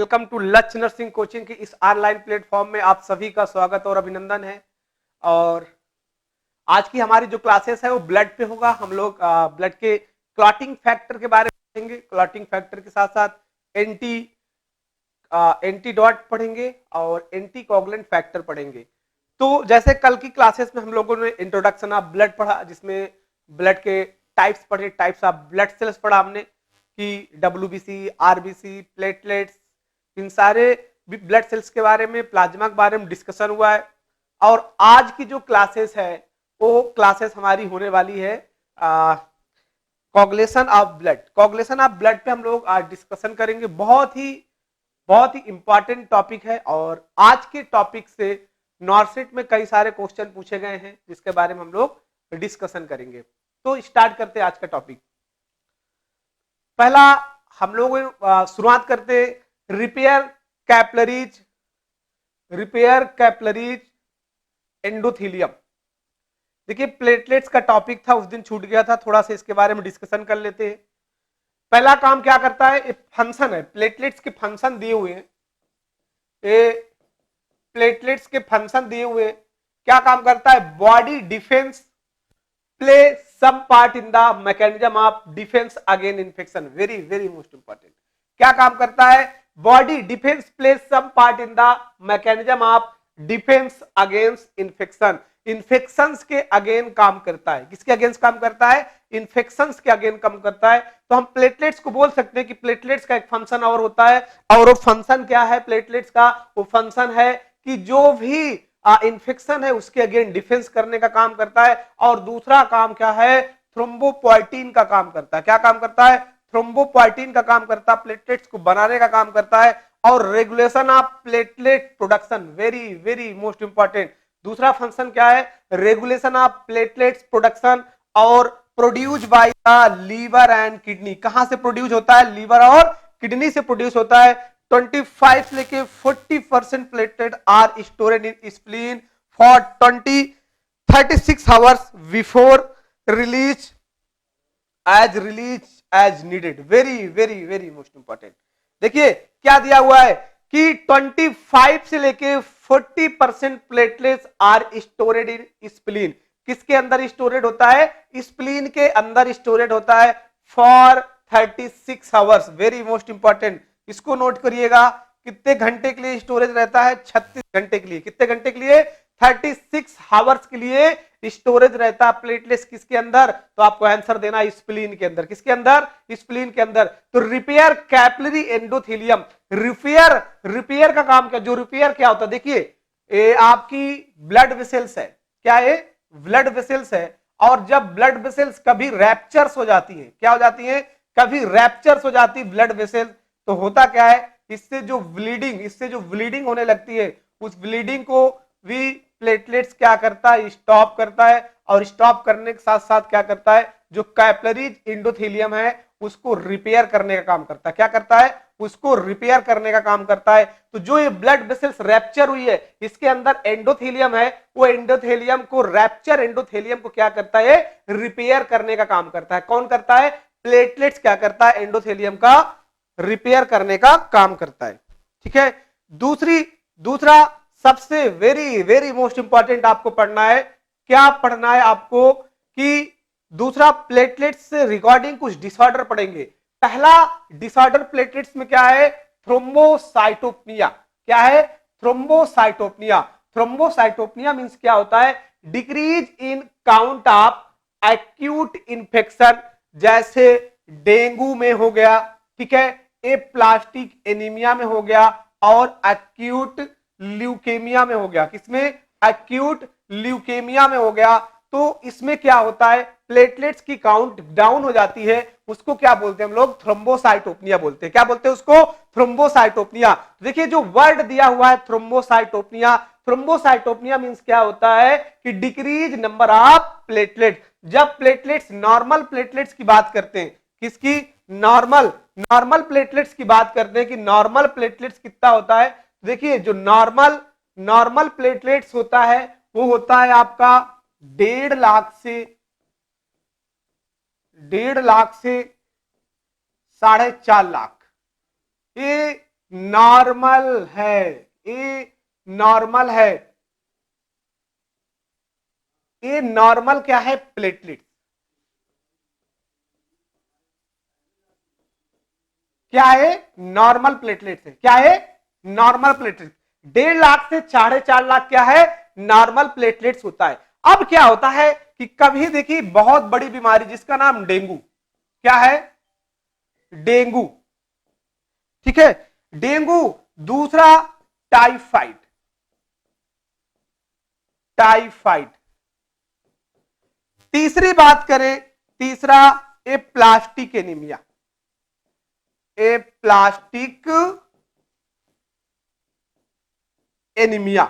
Welcome to लक्ष्य nursing coaching की इस ऑनलाइन प्लेटफॉर्म में आप सभी का स्वागत और अभिनंदन है। और आज की हमारी जो क्लासेस है वो ब्लड पे होगा। हम लोग ब्लड के क्लॉटिंग फैक्टर के बारे में पढ़ेंगे। क्लॉटिंग फैक्टर के साथ साथ एंटीडॉट पढ़ेंगे और एंटी कोगुलेंट फैक्टर पढ़ेंगे। तो जैसे कल की क्लासेस में हम लोगों ने इंट्रोडक्शन ऑफ ब्लड पढ़ा, जिसमें ब्लड के टाइप्स पढ़े, टाइप्स ऑफ ब्लड सेल्स पढ़ा हमने कि डब्ल्यूबीसी, आरबीसी, प्लेटलेट्स, इन सारे ब्लड सेल्स के बारे में, प्लाज्मा के बारे में डिस्कशन हुआ है। और आज की जो क्लासेस है वो क्लासेस हमारी होने वाली है coagulation of blood. Coagulation of blood पे हम लोग आज डिस्कशन करेंगे। बहुत ही इंपॉर्टेंट टॉपिक है और आज के टॉपिक से नॉर्सेट में कई सारे क्वेश्चन पूछे गए हैं जिसके बारे में हम लोग डिस्कशन करेंगे। तो स्टार्ट करते हैं आज का टॉपिक। पहला हम लोग शुरुआत करते रिपेयर कैपलरीज एंडोथेलियम। देखिए प्लेटलेट्स का टॉपिक था, उस दिन छूट गया था, थोड़ा सा इसके बारे में डिस्कशन कर लेते हैं। पहला काम क्या करता है, फंक्शन है, प्लेटलेट्स के फंक्शन दिए हुए हैं। प्लेटलेट्स के फंक्शन दिए हुए हैं, क्या काम करता है, body defence, play some part in the mechanism of defence again infection. Very very most important. क्या काम करता है, body defence play some part in the mechanism of defence against infection. Infections के अगेन काम करता है। किसके अगेंस्ट काम करता है, इन्फेक्शंस के अगेन काम करता है। तो हम प्लेटलेट्स को बोल सकते हैं कि प्लेटलेट्स का एक फंक्शन और होता है, और वो फंक्शन क्या है प्लेटलेट्स का, वो फंक्शन है कि जो भी इन्फेक्शन है उसके अगेन डिफेंस करने का काम करता है। और दूसरा काम क्या है, थ्रोम्बोपोइटिन का काम करता है। क्या काम करता है, थ्रोम्बोपोइटिन का काम करता है, प्लेटलेट्स को बनाने का काम करता है। और regulation of platelet production, very very most important. दूसरा फंक्शन क्या है, रेगुलेशन ऑफ प्लेटलेट्स प्रोडक्शन और produce by the liver and kidney. कहां से प्रोड्यूस होता है, लीवर और किडनी से प्रोड्यूस होता है। 25 से लेके 40% platelet are stored in spleen for 36 hours before release as needed. Very very very most important. देखिए क्या दिया हुआ है कि 25 से लेके 40% platelets are stored in spleen. किसके अंदर स्टोरेड होता है, स्प्लीन के अंदर स्टोरेड होता है for 36 hours. Very most important, इसको नोट करिएगा। कितने घंटे के लिए स्टोरेज रहता है, 36 घंटे के लिए। कितने घंटे के लिए, 36 आवर्स के लिए स्टोरेज रहता है प्लेटलेट्स किसके अंदर, तो आपको आंसर देना स्प्लीन के अंदर। किसके अंदर, स्प्लीन के अंदर। तो रिपेयर कैपिलरी एंडोथेलियम, रिपेयर का काम क्या, जो रिपेयर क्या होता है, देखिए आपकी ब्लड वेसल्स है, क्या है, ब्लड वेसल्स है। और जब ब्लड वेसल्स कभी रैप्चर्स हो जाती है, क्या हो जाती है, कभी रैप्चर्स हो जाती है ब्लड वेसल्स, तो होता क्या है, इससे जो ब्लीडिंग होने लगती है, उस ब्लीडिंग को भी प्लेटलेट्स क्या करता है, स्टॉप करता है। और स्टॉप करने के साथ साथ क्या करता है, जो कैपिलरीज एंडोथेलियम है उसको रिपेयर करने का काम करता है। क्या करता है, उसको रिपेयर करने का काम करता है। तो जो ये ब्लड वेसल्स रैप्चर हुई है, इसके अंदर एंडोथेलियम है, वो एंडोथेलियम को, रैप्चर एंडोथेलियम को क्या करता है, रिपेयर करने का काम करता है। कौन करता है, प्लेटलेट्स क्या करता है, एंडोथेलियम का रिपेयर करने का काम करता है। ठीक है। दूसरा सबसे वेरी वेरी मोस्ट इंपॉर्टेंट आपको पढ़ना है, क्या पढ़ना है आपको, कि दूसरा प्लेटलेट्स से रिगार्डिंग कुछ डिसऑर्डर पढ़ेंगे। पहला डिसऑर्डर प्लेटलेट्स में क्या है, थ्रोम्बोसाइटोपिनिया। क्या है, थ्रोम्बोसाइटोपिनिया। थ्रोम्बोसाइटोपिनिया मींस क्या होता है, decrease in count of acute infection, जैसे डेंगू में हो गया, ठीक है, एप्लास्टिक एनीमिया में हो गया, और एक्यूट ल्यूकेमिया में हो गया। किसमें, एक्यूट ल्यूकेमिया में हो गया। तो इसमें क्या होता है, प्लेटलेट्स की काउंट डाउन हो जाती है, उसको क्या बोलते हैं हम लोग, थ्रोम्बोसाइटोपिनिया बोलते हैं। क्या बोलते हैं उसको, थ्रोम्बोसाइटोपिनिया। देखिए जो वर्ड दिया हुआ है थ्रोम्बोसाइटोपिनिया, थ्रोम्बोसाइटोपिनिया मींस क्या होता है कि डिक्रीज नंबर ऑफ प्लेटलेट। जब प्लेटलेट्स, नॉर्मल प्लेटलेट्स की बात करते हैं, किसकी, नॉर्मल प्लेटलेट्स की बात करते हैं कि नॉर्मल प्लेटलेट्स कितना होता है। देखिए जो नॉर्मल प्लेटलेट्स होता है वो होता है आपका 1.5 लाख से 4.5 लाख। ये नॉर्मल है, ये नॉर्मल है, ये नॉर्मल क्या है, प्लेटलेट। क्या है, नॉर्मल प्लेटलेट है। क्या है, नॉर्मल प्लेटलेट। 1.5 लाख से 4.5 लाख क्या है, नॉर्मल प्लेटलेट्स होता है। अब क्या होता है कि कभी देखिए बहुत बड़ी बीमारी जिसका नाम डेंगू, क्या है, डेंगू, ठीक है, डेंगू। दूसरा टाइफाइड, टाइफाइड। तीसरी बात करें, तीसरा ए प्लास्टिक एनीमिया, ए प्लास्टिक एनीमिया।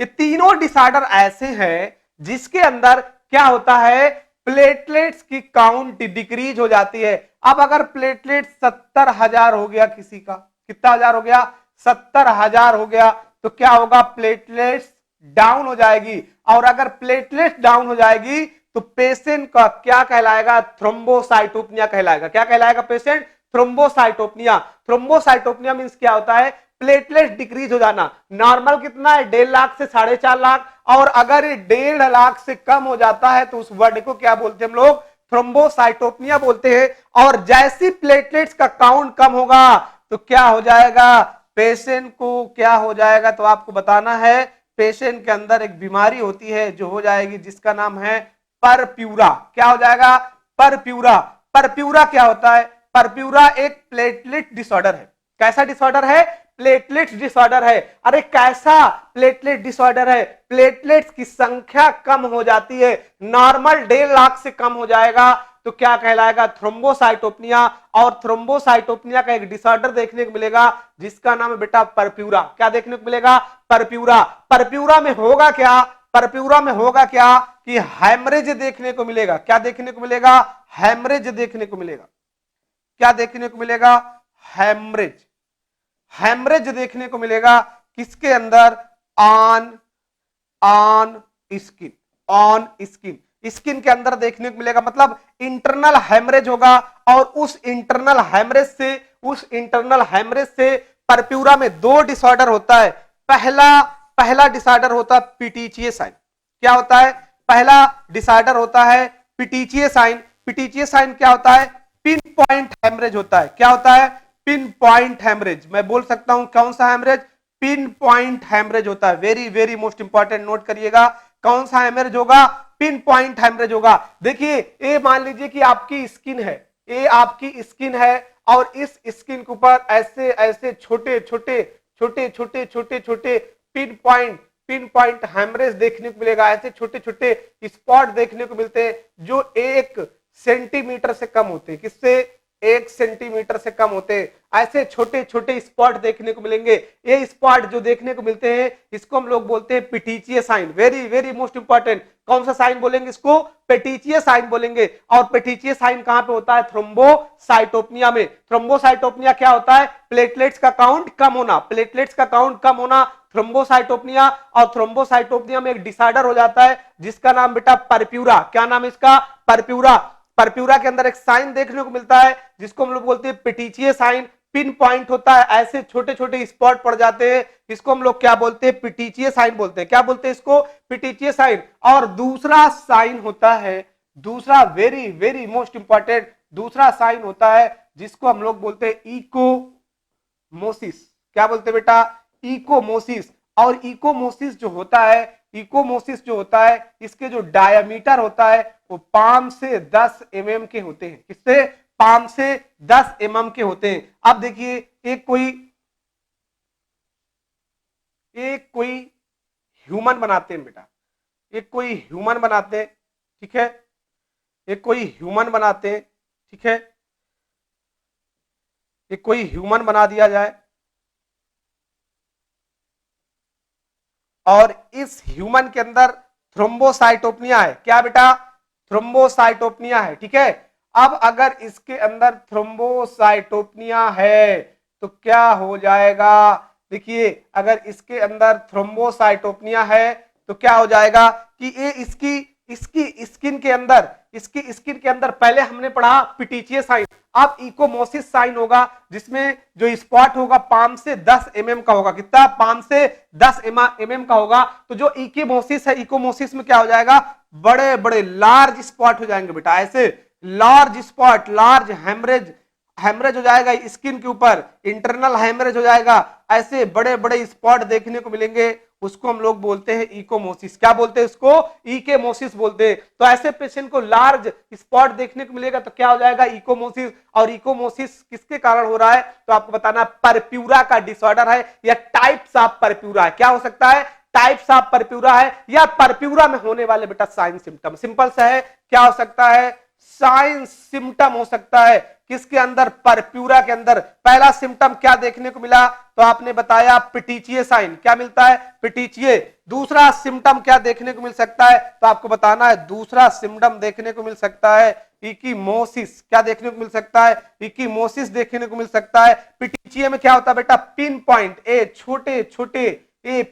ये तीनों डिसऑर्डर ऐसे हैं जिसके अंदर क्या होता है, प्लेटलेट्स की काउंट डिक्रीज हो जाती है। अब अगर प्लेटलेट 70,000 हो गया किसी का, कितना हजार हो गया, 70,000 हो गया, तो क्या होगा, प्लेटलेट्स डाउन हो जाएगी। और अगर प्लेटलेट्स डाउन हो जाएगी तो पेशेंट का क्या कहलाएगा, थ्रोम्बोसाइटोपिनिया कहलाएगा। क्या कहलाएगा पेशेंट, थ्रोम्बोसाइटोपिनिया। थ्रोम्बोसाइटोपिनिया मींस क्या होता है, प्लेटलेट डिक्रीज हो जाना। नॉर्मल कितना है, 1.5 लाख से 4.5 लाख, और अगर ये 1.5 लाख से कम हो जाता है तो उस वर्ड को क्या बोलते हैं हम लोग, थ्रोम्बोसाइटोपिनिया बोलते हैं। और जैसी प्लेटलेट्स का काउंट कम होगा तो क्या हो जाएगा, पेशेंट को क्या हो जाएगा, तो आपको बताना है, पेशेंट के अंदर एक बीमारी होती है जो हो जाएगी जिसका नाम है परप्यूरा। क्या हो जाएगा, परप्यूरा। परप्यूरा क्या होता है, परप्यूरा एक प्लेटलेट डिसऑर्डर है। कैसा डिसऑर्डर है, प्लेटलेट डिसऑर्डर है। अरे कैसा प्लेटलेट डिसऑर्डर है, प्लेटलेट्स की संख्या कम हो जाती है, नॉर्मल 1.5 लाख से कम हो जाएगा तो क्या कहलाएगा, थ्रोम्बोसाइटोपिनिया। और थ्रोम्बोसाइटोपिनिया का एक डिसऑर्डर देखने को मिलेगा जिसका नाम है बेटा परप्यूरा। क्या देखने को मिलेगा, परप्यूरा। परप्यूरा में होगा क्या, परप्यूरा में होगा क्या कि हैमरेज देखने को मिलेगा। क्या देखने को मिलेगा, हैमरेज देखने को मिलेगा। क्या देखने को मिलेगा, हैमरेज। हैमरेज देखने को मिलेगा किसके अंदर, on on skin, on skin, skin के अंदर देखने को मिलेगा। मतलब इंटरनल हैमरेज होगा। और उस इंटरनल हैमरेज से, उस इंटरनल हैमरेज से परप्यूरा में दो डिसऑर्डर होता है। पहला पहला डिसऑर्डर होता है पिटीचिए साइन। क्या होता है, पहला डिसऑर्डर होता है पिटीचिए साइन। पिटीचिए साइन क्या होता है, पिन पॉइंट हैमरेज होता है। क्या होता है, पिन पॉइंट हैमरेज। मैं बोल सकता हूं कौन सा हैमरेज, पिन पॉइंट हैमरेज होता है। Very very most important, note करिएगा कौन सा हैमरेज होगा, पिन पॉइंट हैमरेज होगा। देखिए ये मान लीजिए कि आपकी स्किन है, ये आपकी स्किन है, और इस स्किन के ऊपर ऐसे ऐसे छोटे छोटे छोटे छोटे छोटे छोटे पिन पॉइंट हैमरेज देखने को मिलेगा। ऐसे छोटे छोटे स्पॉट देखने को मिलते हैं जो 1 सेंटीमीटर से कम होते हैं। किससे, 1 सेंटीमीटर से कम होते हैं। ऐसे छोटे छोटे स्पॉट देखने को मिलेंगे। ये स्पॉट जो देखने को मिलते हैं इसको हम लोग बोलते हैं petechiae sign. Very very most important, कौन सा साइन बोलेंगे इसको, पेटिचिए साइन बोलेंगे। और पेटिचिए साइन कहां पे होता है, थ्रोम्बोसाइटोपिनिया में। थ्रोम्बोसाइटोपिनिया क्या होता है, प्लेटलेट्स का काउंट कम होना, प्लेटलेट्स का काउंट कम होना, थ्रोम्बोसाइटोपिनिया। और थ्रोम्बोसाइटोपिनिया में एक डिसऑर्डर हो जाता है जिसका नाम बेटा परप्यूरा। क्या नाम है इसका, परप्यूरा। परप्यूरा के अंदर एक साइन देखने को मिलता है जिसको हम लोग बोलते हैं पेटिचिए साइन। पिन पॉइंट होता है, ऐसे छोटे छोटे स्पॉट पड़ जाते हैं, इसको हम लोग क्या बोलते हैं, पेटिचिए साइन बोलते हैं। क्या बोलते हैं इसको, पेटिचिए साइन। और दूसरा साइन होता है, दूसरा वेरी वेरी मोस्ट इंपॉर्टेंट दूसरा साइन होता है जिसको हम लोग बोलते हैं इकोमोसिस। क्या बोलते हैं बेटा, इकोमोसिस। और इकोमोसिस जो होता है, इकोमोसिस जो होता है इसके जो डायमीटर होता है वो 5 से 10 mm के होते हैं। किससे, 5 से 10 mm के होते हैं। अब देखिए एक कोई ह्यूमन बनाते हैं बेटा, एक कोई ह्यूमन बनाते हैं, ठीक है, एक कोई ह्यूमन बनाते हैं, ठीक है, एक कोई ह्यूमन बना दिया जाए और इस ह्यूमन के अंदर थ्रोम्बोसाइटोपिनिया है। क्या बेटा, थ्रोम्बोसाइटोपिनिया है, ठीक है। अब अगर इसके अंदर थ्रोम्बोसाइटोपिनिया है तो क्या हो जाएगा, देखिए अगर इसके अंदर थ्रोम्बोसाइटोपिनिया है तो क्या हो जाएगा कि ये इसकी इसकी स्किन के अंदर पहले हमने पढ़ा पिटीचिए साइन, अब इकोमोसिस साइन होगा, जिसमें जो स्पॉट होगा 5 से 10 mm का होगा। कितना? 5 से 10 mm का होगा। तो जो इकोमोसिस है, इकोमोसिस में क्या हो जाएगा? बड़े बड़े लार्ज स्पॉट हो जाएंगे बेटा, ऐसे लार्ज स्पॉट, लार्ज हेमरेज हो जाएगा स्किन के ऊपर, इंटरनल हेमरेज हो जाएगा, ऐसे बड़े बड़े स्पॉट देखने को मिलेंगे, उसको हम लोग बोलते हैं इकोमोसिस। क्या बोलते हैं इसको? इकोमोसिस बोलते हैं। तो ऐसे पेशेंट को लार्ज स्पॉट देखने को मिलेगा तो क्या हो जाएगा? इकोमोसिस। और इकोमोसिस किसके कारण हो रहा है? तो आपको बताना परप्यूरा का डिसऑर्डर है या टाइप्स ऑफ परप्यूरा है। क्या हो सकता है? टाइप्स ऑफ परप्यूरा है या परप्यूरा में होने वाले बेटा साइन सिम्टम। सिंपल सा है, क्या हो सकता है? साइन सिम्टम हो सकता है। किसके अंदर? परप्यूरा के अंदर। पहला सिम्टम क्या देखने को मिला? तो आपने बताया पिटीचिए साइन। क्या मिलता है? पिटीचिए। दूसरा सिम्टम क्या देखने को मिल सकता है? तो आपको बताना है, दूसरा सिम्टम देखने को मिल सकता है इकीमोसिस। क्या देखने को मिल सकता है? इकीमोसिस देखने को मिल सकता है। पिटीचिए में क्या होता है बेटा? पिन पॉइंट, छोटे छोटे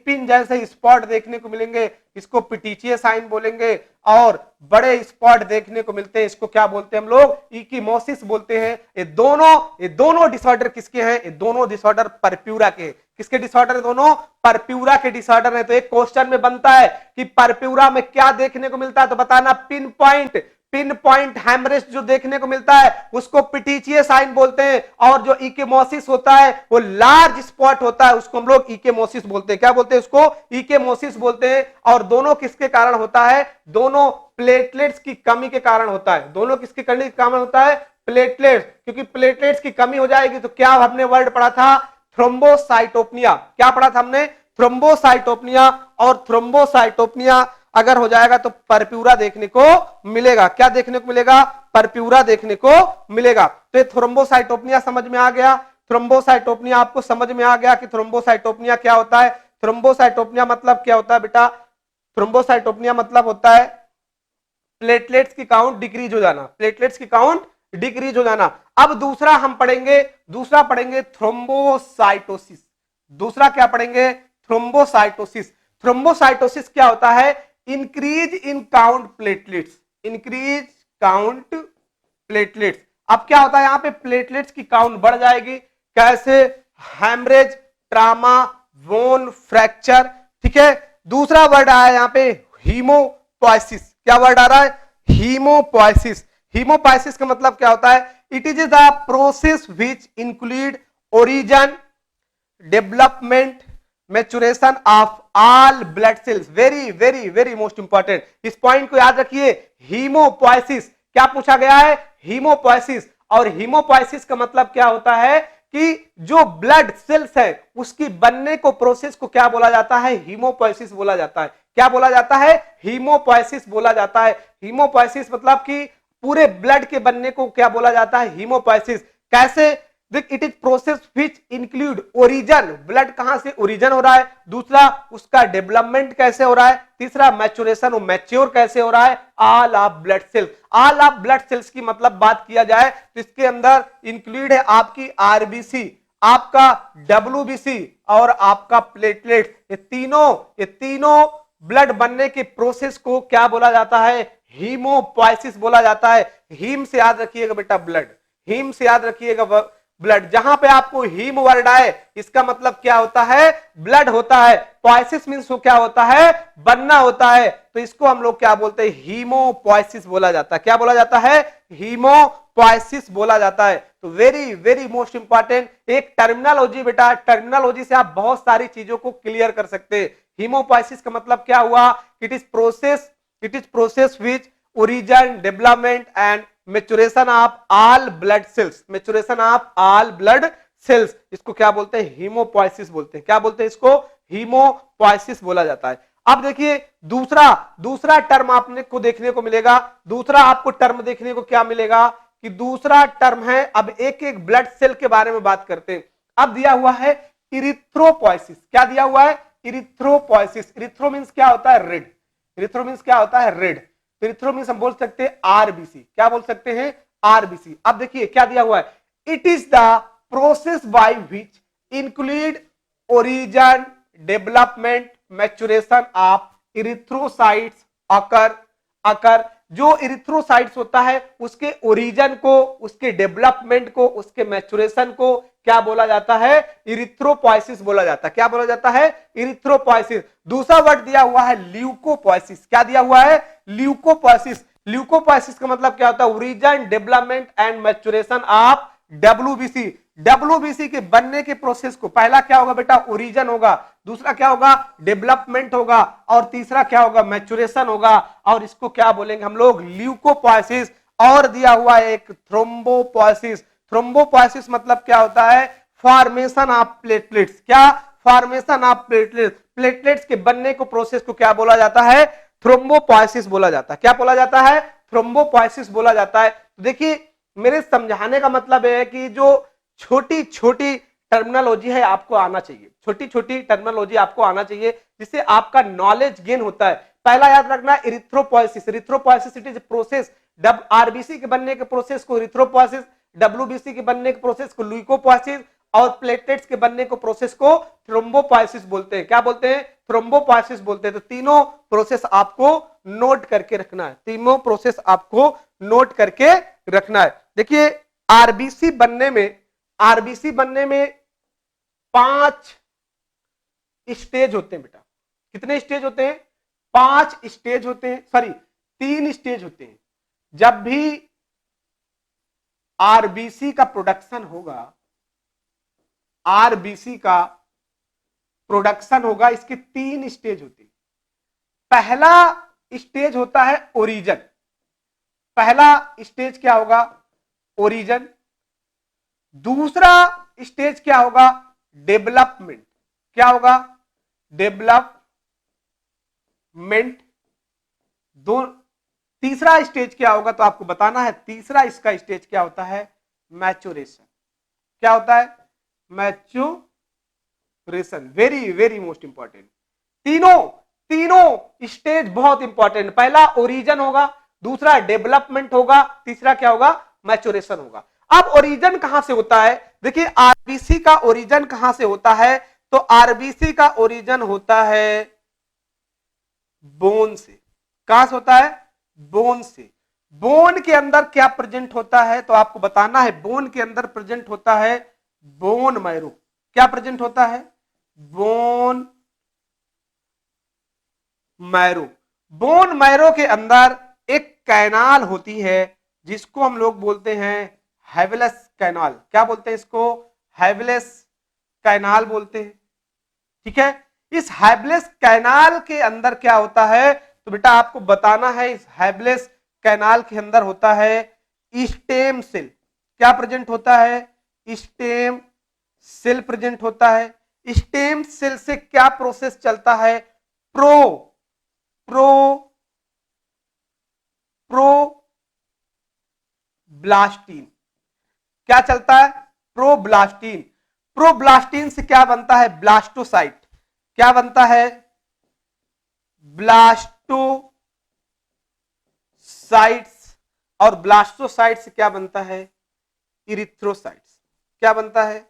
पिन जैसे स्पॉट देखने को मिलेंगे, इसको पिटीचिए साइन बोलेंगे। और बड़े स्पॉट देखने को मिलते हैं, इसको क्या बोलते हैं हम लोग? इकीमोसिस बोलते हैं। ये दोनों डिसऑर्डर किसके हैं? ये दोनों डिसऑर्डर परप्यूरा के। किसके डिसऑर्डर? दोनों परप्यूरा के डिसऑर्डर है। तो एक क्वेश्चन में बनता है कि परप्यूरा में क्या देखने को मिलता है? तो बताना पिन पॉइंट हेमरेज जो देखने को मिलता है उसको पिटीचिए साइन बोलते हैं। और जो इकेमोसिस होता है वो लार्ज स्पॉट होता है, उसको हम लोग इकेमोसिस बोलते हैं। क्या बोलते हैं? उसको इकेमोसिस बोलते हैं। और दोनों किसके कारण होता है? दोनों प्लेटलेट्स की कमी के कारण होता है। दोनों किसके कमी के कारण होता है? प्लेटलेट्स। क्योंकि प्लेटलेट्स की कमी हो जाएगी तो क्या हमने वर्ड पढ़ा था? थ्रोम्बोसाइटोपिनिया। क्या पढ़ा था हमने? थ्रोम्बोसाइटोपिनिया। और थ्रोम्बोसाइटोपिनिया अगर हो जाएगा तो परप्यूरा देखने को मिलेगा। क्या देखने को मिलेगा? परप्यूरा देखने को मिलेगा। तो ये थ्रोम्बोसाइटोपिनिया समझ में आ गया। थ्रोम्बोसाइटोपिनिया आपको समझ में आ गया कि थ्रोम्बोसाइटोपिनिया क्या होता है। थ्रोम्बोसाइटोपिनिया मतलब क्या होता है बेटा? थ्रोम्बोसाइटोपिनिया मतलब होता है प्लेटलेट्स की काउंट डिक्रीज हो जाना। प्लेटलेट्स की काउंट डिक्रीज हो जाना। अब दूसरा हम पढ़ेंगे थ्रोम्बोसाइटोसिस। दूसरा क्या पढ़ेंगे? थ्रोम्बोसाइटोसिस। थ्रोम्बोसाइटोसिस क्या होता है? Increase in count platelets. Increase count platelets. अब क्या होता है? यहां पे प्लेटलेट्स की काउंट बढ़ जाएगी। कैसे? Haemorrhage, trauma, bone fracture. ठीक है। दूसरा वर्ड आया यहां पे हीमोपोइसिस। क्या वर्ड आ रहा है? हीमोपोइसिस। हीमोपोइसिस का मतलब क्या होता है? It is the process which include origin, development, maturation of all blood cells. Very very very most important, इस पॉइंट को याद रखिए। हीमोपोइसिस क्या पूछा गया है? हीमोपोइसिस। और हीमोपोइसिस का मतलब क्या होता है कि जो ब्लड सेल्स है उसकी बनने को प्रोसेस को क्या बोला जाता है? हीमोपोइसिस बोला जाता है। क्या बोला जाता है? हीमोपोइसिस बोला जाता है। हीमोपोइसिस मतलब कि पूरे ब्लड के बनने को क्या बोला जाता है? हीमोपोइसिस। कैसे? देख, it is process which include origin, blood कहां से ओरिजिन हो रहा है। दूसरा, उसका डेवलपमेंट कैसे हो रहा है। तीसरा, मैच्योरेशन, वो मैच्योर कैसे हो रहा है। All of blood cells. All of blood cells की मतलब बात किया जाए तो इसके अंदर इंक्लूड है आपकी आरबीसी, आपका डब्ल्यूबीसी और आपका प्लेटलेट। ये तीनों ब्लड बनने के प्रोसेस को क्या बोला जाता है? हीमोपोइसिस बोला जाता है। हीम से याद रखिएगा बेटा ब्लड, हीम से याद रखिएगा ब्लड। जहां पे आपको हीम वर्ड आए इसका मतलब क्या होता है? ब्लड होता है। पोइसिस मींस क्या होता है? बनना होता है। तो इसको हम लोग क्या बोलते हैं? हीमोपोइसिस बोला जाता है। क्या बोला जाता है? हीमोपोइसिस बोला जाता है। तो वेरी वेरी मोस्ट इंपॉर्टेंट एक टर्मिनोलॉजी बेटा, टर्मिनोलॉजी से आप बहुत सारी चीजों को क्लियर कर सकते हैं। हीमोपोइसिस का मतलब क्या हुआ? It is process which origin, development and maturation of all blood cells. Maturation of all blood cells, इसको क्या बोलते हैं? हीमोपोइसिस बोलते हैं। क्या बोलते हैं इसको? हीमोपोइसिस बोला जाता है। अब देखिए दूसरा टर्म आपने को देखने को मिलेगा। दूसरा आपको टर्म देखने को क्या मिलेगा कि दूसरा टर्म है, अब एक एक ब्लड सेल के बारे में बात करते हैं। अब दिया हुआ है इरिथ्रोपोइसिस। क्या दिया हुआ है? इरिथ्रोपोइसिस। इरिथ्रो मींस क्या होता है? रेड। इरिथ्रो मींस क्या होता है? रेड। इरिथ्रो मींस हम बोल सकते हैं आरबीसी। क्या बोल सकते हैं? आरबीसी। अब देखिए क्या दिया हुआ है? It is the process by which include origin, development, maturation of erythrocytes occur आकर जो इरिथ्रोसाइट्स होता है उसके ओरिजिन को, उसके डेवलपमेंट को, उसके मैच्योरेशन को क्या बोला जाता है? इरिथ्रोपोइसिस बोला जाता है। क्या बोला जाता है? इरिथ्रोपोइसिस। दूसरा वर्ड दिया हुआ है ल्यूकोपोइसिस। क्या दिया हुआ है? ल्यूकोपोइसिस। ल्यूकोपोइसिस का मतलब क्या होता है? Origin, development and maturation of WBC. WBC के बनने के प्रोसेस को पहला क्या होगा बेटा? ओरिजिन होगा, दूसरा क्या होगा? डेवलपमेंट होगा, और तीसरा क्या होगा? मैच्योरेशन होगा, और इसको क्या बोलेंगे हम लोग? ल्यूकोपोइसिस। और दिया हुआ है एक थ्रोम्बोपोइसिस। थ्रोम्बोपोइसिस मतलब क्या होता है? Formation of platelets. क्या? Formation of platelets. प्लेटलेट्स के बनने को प्रोसेस को क्या बोला जाता है? थ्रोम्बोपोइसिस बोला जाता है। क्या बोला जाता है? थ्रोम्बोपोइसिस बोला जाता है। तो देखिए, मेरे समझाने का मतलब है कि जो छोटी छोटी टर्मिनोलॉजी है आपको आना चाहिए, छोटी छोटी टर्मिनोलॉजी आपको आना चाहिए, जिससे आपका नॉलेज गेन होता है। पहला याद रखना, erythropoiesis. Erythropoiesis it is process. RBC के बनने के प्रोसेस को इरिथ्रोपोइसिस, डब्ल्यूबीसी के बनने के प्रोसेस को ल्यूकोपोइसिस, और प्लेटलेट्स के बनने को प्रोसेस को थ्रोम्बोपोइसिस बोलते हैं। क्या बोलते हैं? थ्रोम्बोपोइसिस बोलते हैं। तो तीनों प्रोसेस आपको नोट करके रखना है, तीनों प्रोसेस आपको नोट करके रखना है। देखिए, आरबीसी बनने में, आरबीसी बनने में 5 स्टेज होते हैं बेटा। कितने स्टेज होते हैं? 5 स्टेज होते हैं, सॉरी 3 स्टेज होते हैं। जब भी आरबीसी का प्रोडक्शन होगा, आरबीसी का प्रोडक्शन होगा, इसके 3 स्टेज होते हैं। पहला स्टेज होता है ओरिजिन। पहला स्टेज क्या होगा? ओरिजिन। दूसरा स्टेज क्या होगा? डेवलपमेंट। क्या होगा? डेवलपमेंट। दो तीसरा स्टेज क्या होगा? तो आपको बताना है। तीसरा इसका स्टेज क्या होता है? मैच्योरेशन। क्या होता है? Maturation. Very very most important. तीनों स्टेज बहुत इंपॉर्टेंट। पहला ओरिजिन होगा, दूसरा डेवलपमेंट होगा, तीसरा क्या होगा? मैच्योरेशन होगा। अब ओरिजिन कहां से होता है? देखिए, आरबीसी का ओरिजिन कहां से होता है? तो आरबीसी का ओरिजिन होता है बोन से। कहां से होता है? बोन से। बोन के अंदर क्या प्रेजेंट होता है? तो आपको बताना है। बोन के अंदर प्रेजेंट होता है बोन मैरो। क्या प्रेजेंट होता है? Bone marrow. बोन मैरो के अंदर एक कैनाल होती है, जिसको हम लोग बोलते हैं हैवलेस कैनाल। क्या बोलते हैं इसको? हैवलेस कैनाल बोलते हैं। ठीक है। इस हैवलेस कैनाल के अंदर क्या होता है? तो बेटा आपको बताना है, इस हैवलेस कैनाल के अंदर होता है स्टेम सेल। क्या प्रेजेंट होता है? स्टेम सेल प्रेजेंट होता है। स्टेम सेल से क्या प्रोसेस चलता है? प्रो प्रो प्रोब्लास्टिन। क्या चलता है? प्रोब्लास्टिन। प्रोब्लास्टिन से क्या बनता है? ब्लास्टोसाइट। क्या बनता है? ब्लास्टोसाइट्स। और ब्लास्टोसाइट से क्या बनता है? इरिथ्रोसाइट्स। क्या बनता है?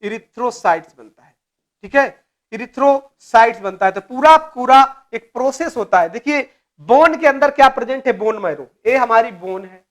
इरिथ्रोसाइट्स बनता है। ठीक है, इरिथ्रोसाइट्स बनता है। तो पूरा पूरा एक प्रोसेस होता है। देखिए, बोन के अंदर क्या प्रेजेंट है? Bone marrow. ये हमारी बोन है,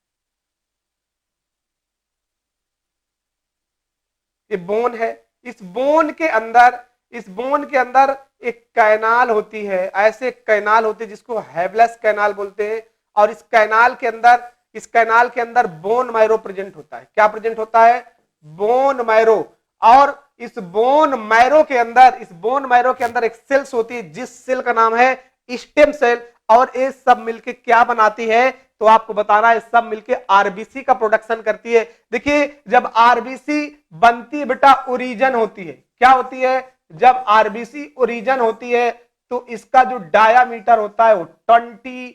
ये बोन है। इस बोन के अंदर, इस बोन के अंदर एक कैनाल होती है। ऐसे कैनाल होती है जिसको हैवलेस कैनाल बोलते हैं। और इस कैनाल के अंदर, इस कैनाल के अंदर बोन मैरो प्रेजेंट होता है। क्या प्रेजेंट होता है? Bone marrow. और इस बोन मैरो के अंदर, इस बोन मैरो के अंदर एक सेल्स होती है, जिस सेल का नाम है स्टेम सेल। और ये सब मिलके क्या बनाती है? तो आपको बताना है, सब मिलके आरबीसी का प्रोडक्शन करती है। देखिए, जब आरबीसी बनती है बेटा, ओरिजिन होती है। क्या होती है? जब आरबीसी ओरिजिन होती है तो इसका जो डायामीटर होता है वो 20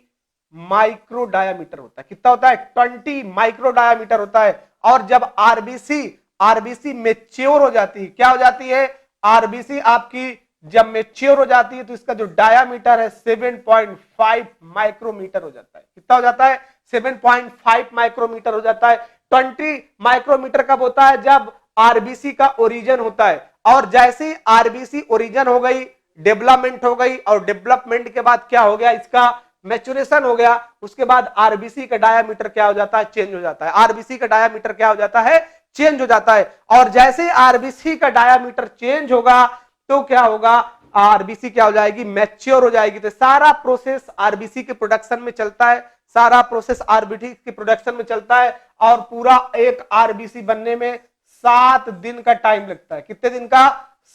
माइक्रो डायामीटर होता है। कितना होता है? 20 माइक्रो डायामीटर होता है। और जब आरबीसी आरबीसी मेच्योर हो जाती है, क्या हो जाती है? आरबीसी आपकी जब मेच्योर हो जाती है तो इसका जो डायामीटर है 7.5 माइक्रोमीटर हो जाता है। कितना हो जाता है? 7.5 माइक्रोमीटर हो जाता है। 20 माइक्रोमीटर कब होता है? जब आरबीसी का ओरिजिन होता है। और जैसे ही आरबीसी ओरिजिन हो गई, डेवलपमेंट हो गई, और डेवलपमेंट के बाद क्या हो गया? इसका मैच्योरेशन हो गया, उसके बाद आरबीसी का डायामीटर क्या हो जाता है, चेंज हो जाता है। आरबीसी का डायामीटर क्या हो जाता है, चेंज हो जाता है। और जैसे आरबीसी का डायामीटर चेंज होगा तो क्या होगा, आरबीसी क्या हो जाएगी, मैच्योर हो जाएगी। तो सारा प्रोसेस आरबीसी के प्रोडक्शन में चलता है, सारा प्रोसेस आरबीसी के प्रोडक्शन में चलता है। और पूरा एक आरबीसी बनने में 7 दिन का टाइम लगता है। कितने दिन का,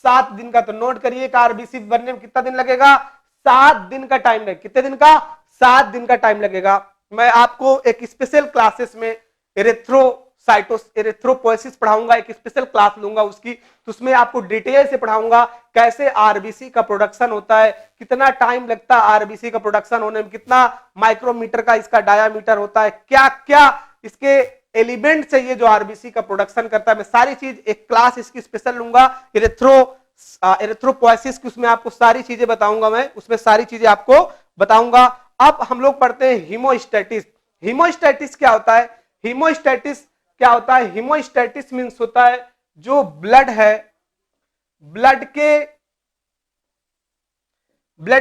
7 दिन का। तो नोट करिए, एक आरबीसी बनने में कितना दिन लगेगा, 7 दिन का टाइम लगेगा। कितने दिन का, 7 दिन का टाइम लगेगा। मैं आपको एक स्पेशल क्लासेस में एरिथ्रोपोएसिस पढ़ाऊंगा, एक स्पेशल क्लास लूंगा उसकी, तो उसमें आपको डिटेल से पढ़ाऊंगा कैसे आरबीसी का प्रोडक्शन होता है, कितना टाइम लगता है आरबीसी का प्रोडक्शन होने में, कितना माइक्रोमीटर का इसका डायामीटर होता है, क्या क्या इसके एलिमेंट चाहिए जो आरबीसी का प्रोडक्शन करता है। मैं सारी चीज एक क्लास इसकी स्पेशल लूंगा एरिथ्रोपोएसिस की, उसमें आपको सारी चीजें बताऊंगा, मैं उसमें सारी चीजें आपको बताऊंगा। अब हम लोग पढ़ते हैं हीमोस्टैटिस। हीमोस्टैटिस क्या होता है, हीमोस्टैटिस क्या होता है, हीमोस्टैटिस मींस होता है जो ब्लड है, ब्लड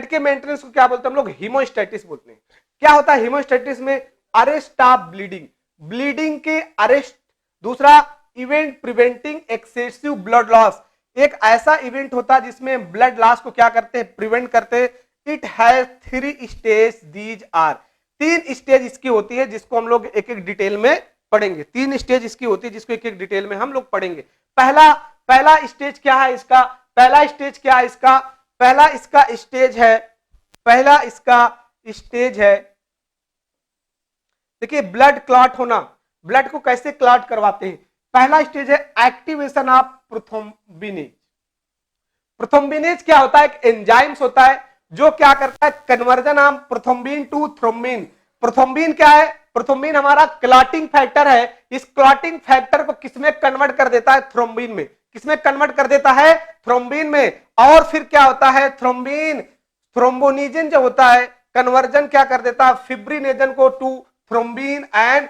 के मेंटेनेंस को क्या बोलते हैं हम लोग, हीमोस्टैटिस बोलते हैं। क्या होता है हीमोस्टैटिस में, अरेस्ट ऑफ ब्लीडिंग, ब्लीडिंग के अरेस्ट। दूसरा, event preventing excessive blood loss, एक ऐसा इवेंट होता है जिसमें ब्लड लॉस को क्या करते हैं, प्रिवेंट करते हैं। It has 3 stage, these are, 3 stage इसकी होती है जिसको हम लोग एक एक डिटेल में पढ़ेंगे। 3 स्टेज इसकी होती है जिसको एक एक डिटेल में हम लोग पढ़ेंगे। पहला स्टेज क्या है इसका, पहला स्टेज क्या है इसका, पहला इसका स्टेज है, पहला इसका स्टेज है, देखिए ब्लड क्लॉट होना। ब्लड को कैसे क्लॉट करवाते हैं, पहला स्टेज है एक्टिवेशन ऑफ प्रोथ्रोम्बिनेज। प्रोथ्रोम्बिनेज क्या होता है, एक एंजाइम्स होता है जो क्या करता है, conversion of prothrombin to thrombin. Prothrombin क्या है, प्रोथ्रोम्बिन हमारा क्लॉटिंग फैक्टर है। इस क्लॉटिंग फैक्टर को किसमें कन्वर्ट कर देता है, थ्रोम्बिन में। किसमें कन्वर्ट कर देता है, थ्रोम्बिन में। और फिर क्या होता है, थ्रोम्बिन थ्रोम्बोनिजन जो होता है, कन्वर्जन क्या कर देता है, फिब्रिनेजन को टू थ्रोम्बिन एंड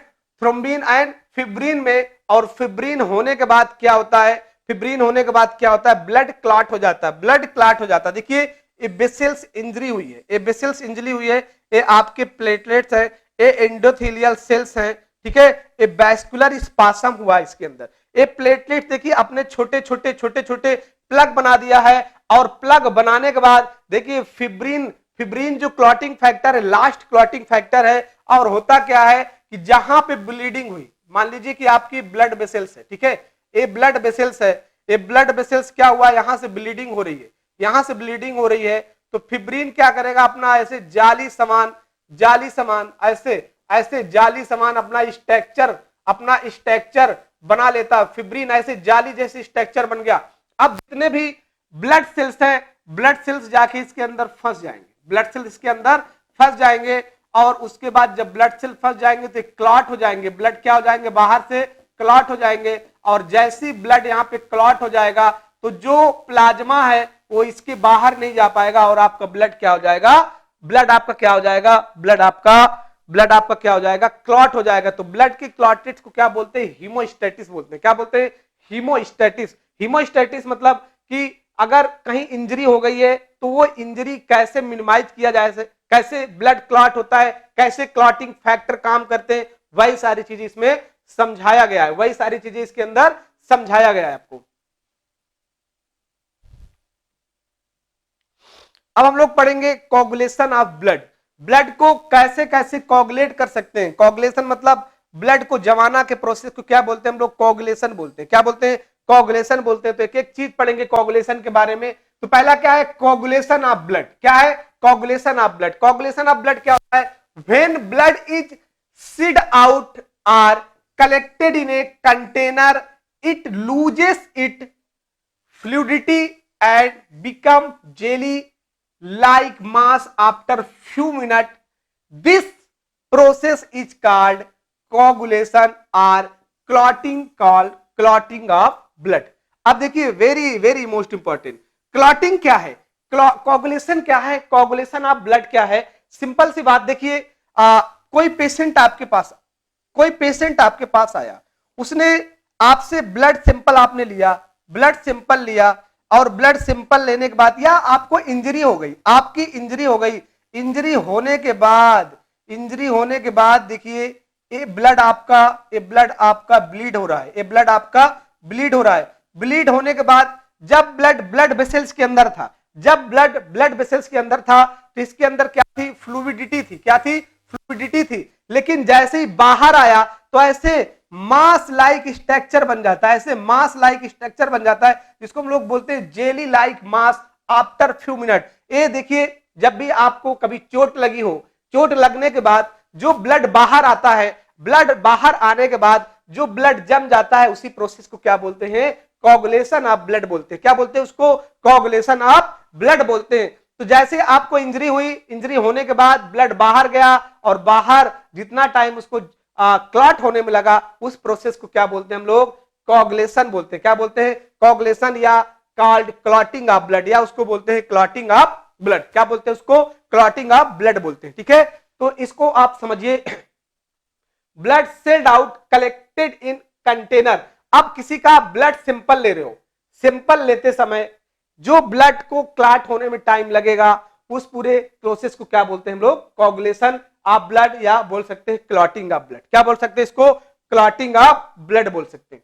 फिब्रिन में। और फिब्रिन होने के बाद क्या होता है, फिब्रिन होने के बाद क्या होता है, ब्लड क्लॉट हो जाता है, ब्लड क्लॉट हो जाता है। देखिए ये बेसिल्स इंजरी हुई है, ये बेसिल्स इंजरी हुई है, ये आपके प्लेटलेट्स है, ये एंडोथेलियल सेल्स हैं, ठीक है। ये वैस्कुलर स्पासम हुआ इसके अंदर। ये प्लेटलेट देखिए अपने छोटे छोटे छोटे छोटे प्लग बना दिया है। और प्लग बनाने के बाद देखिए फिब्रिन जो क्लॉटिंग फैक्टर है, लास्ट क्लॉटिंग फैक्टर है। और होता क्या है कि जहां पे ब्लीडिंग हुई, मान लीजिए कि आपकी ब्लड वेसल्स है, ठीक है, ये ब्लड वेसल्स है, ये ब्लड वेसल्स क्या हुआ, यहां से ब्लीडिंग हो रही है, यहां से ब्लीडिंग हो रही है। तो फिब्रिन क्या करेगा, अपना ऐसे जाली समान ऐसे जाली समान अपना स्ट्रक्चर बना लेता। फिब्रिन ऐसे जाली जैसे स्ट्रक्चर बन गया। अब जितने भी ब्लड सेल्स हैं, ब्लड सेल्स जाके इसके अंदर फंस जाएंगे, ब्लड सेल्स इसके अंदर फंस जाएंगे। और उसके बाद जब ब्लड सेल फंस जाएंगे तो क्लॉट हो जाएंगे, ब्लड क्या हो जाएंगे, बाहर से क्लॉट हो जाएंगे। और जैसी ब्लड यहाँ पे क्लॉट हो जाएगा तो जो प्लाज्मा है वो इसके बाहर नहीं जा पाएगा और आपका ब्लड क्या हो जाएगा, ब्लड आपका क्या हो जाएगा, ब्लड आपका क्या हो जाएगा, क्लॉट हो जाएगा। तो ब्लड के क्लॉटेज को क्या बोलते हैं, हीमोस्टैटिस बोलते हैं। क्या बोलते हैं, हीमोस्टैटिस। हीमोस्टैटिस मतलब कि अगर कहीं इंजरी हो गई है तो वो इंजरी कैसे मिनिमाइज किया जाए, कैसे ब्लड क्लॉट होता है, कैसे क्लॉटिंग फैक्टर काम करते हैं, वही सारी चीजें इसमें समझाया गया है, वही सारी चीजें इसके अंदर समझाया गया है आपको। अब हम लोग पढ़ेंगे कोगुलेशन ऑफ ब्लड। ब्लड को कैसे कैसे कोगुलेट कर सकते हैं। कोगुलेशन मतलब ब्लड को जमाना के प्रोसेस को क्या बोलते हैं हम लोग, कोगुलेशन बोलते हैं। क्या बोलते हैं, कोगुलेशन बोलते हैं। तो एक एक चीज पढ़ेंगे कोगुलेशन के बारे में। तो पहला क्या है, कोगुलेशन ऑफ ब्लड। क्या है, coagulation of blood. Coagulation of blood क्या होता है, when blood is shed out or collected in a container it loses it fluidity and become jelly like mass after few minutes. This process is called coagulation or clotting, called clotting of blood. अब देखिए very very most important, clotting क्या है, coagulation क्या है, coagulation of blood क्या है। Simple सी बात देखिए, कोई पेशेंट आपके पास आया, उसने आपसे ब्लड सैंपल आपने लिया, ब्लड सैंपल लिया और ब्लड सैंपल लेने के बाद या आपको इंजरी हो गई, आपकी इंजरी हो गई, इंजरी होने के बाद देखिए ये ब्लड आपका ब्लीड हो रहा है, ये ब्लड आपका ब्लीड हो रहा है। ब्लीड होने के बाद जब ब्लड वेसल्स के अंदर था, जब ब्लड वेसल्स के अंदर था तो इसके अंदर क्या थी, फ्लूइडिटी थी। क्या थी, फ्लूइडिटी थी। लेकिन जैसे ही बाहर आया तो ऐसे मास लाइक स्ट्रक्चर बन जाता है, ऐसे मास लाइक स्ट्रक्चर बन जाता है, जिसको हम लोग बोलते हैं jelly like mass after few minute. ये देखिए जब भी आपको कभी चोट लगी हो, चोट लगने के बाद जो ब्लड बाहर आता है, ब्लड बाहर आने के बाद जो ब्लड जम जाता है, उसी प्रोसेस को क्या बोलते हैं, कोगुलेशन ऑफ ब्लड बोलते हैं। क्या बोलते हैं उसको, कोगुलेशन ऑफ ब्लड बोलते हैं। तो जैसे आपको इंजरी हुई, इंजरी होने के बाद ब्लड बाहर गया और बाहर जितना टाइम उसको क्लॉट होने में लगा, उस प्रोसेस को क्या बोलते हैं हम लोग, कोगुलेशन बोलते हैं। क्या बोलते हैं, कोगुलेशन या कॉल्ड क्लॉटिंग ऑफ ब्लड, या उसको बोलते हैं क्लॉटिंग ऑफ ब्लड। क्या बोलते हैं उसको, क्लॉटिंग ऑफ ब्लड बोलते हैं। ठीक है, तो इसको आप समझिए, blood sailed out collected in container. अब किसी का ब्लड सिंपल ले रहे हो, सिंपल लेते समय जो ब्लड को क्लॉट होने में टाइम लगेगा, उस पूरे प्रोसेस को क्या बोलते हैं हम लोग, कोगुलेशन ऑफ ब्लड, या बोल सकते हैं क्लॉटिंग ऑफ ब्लड। क्या बोल सकते हैं इसको, क्लॉटिंग ऑफ ब्लड बोल सकते हैं।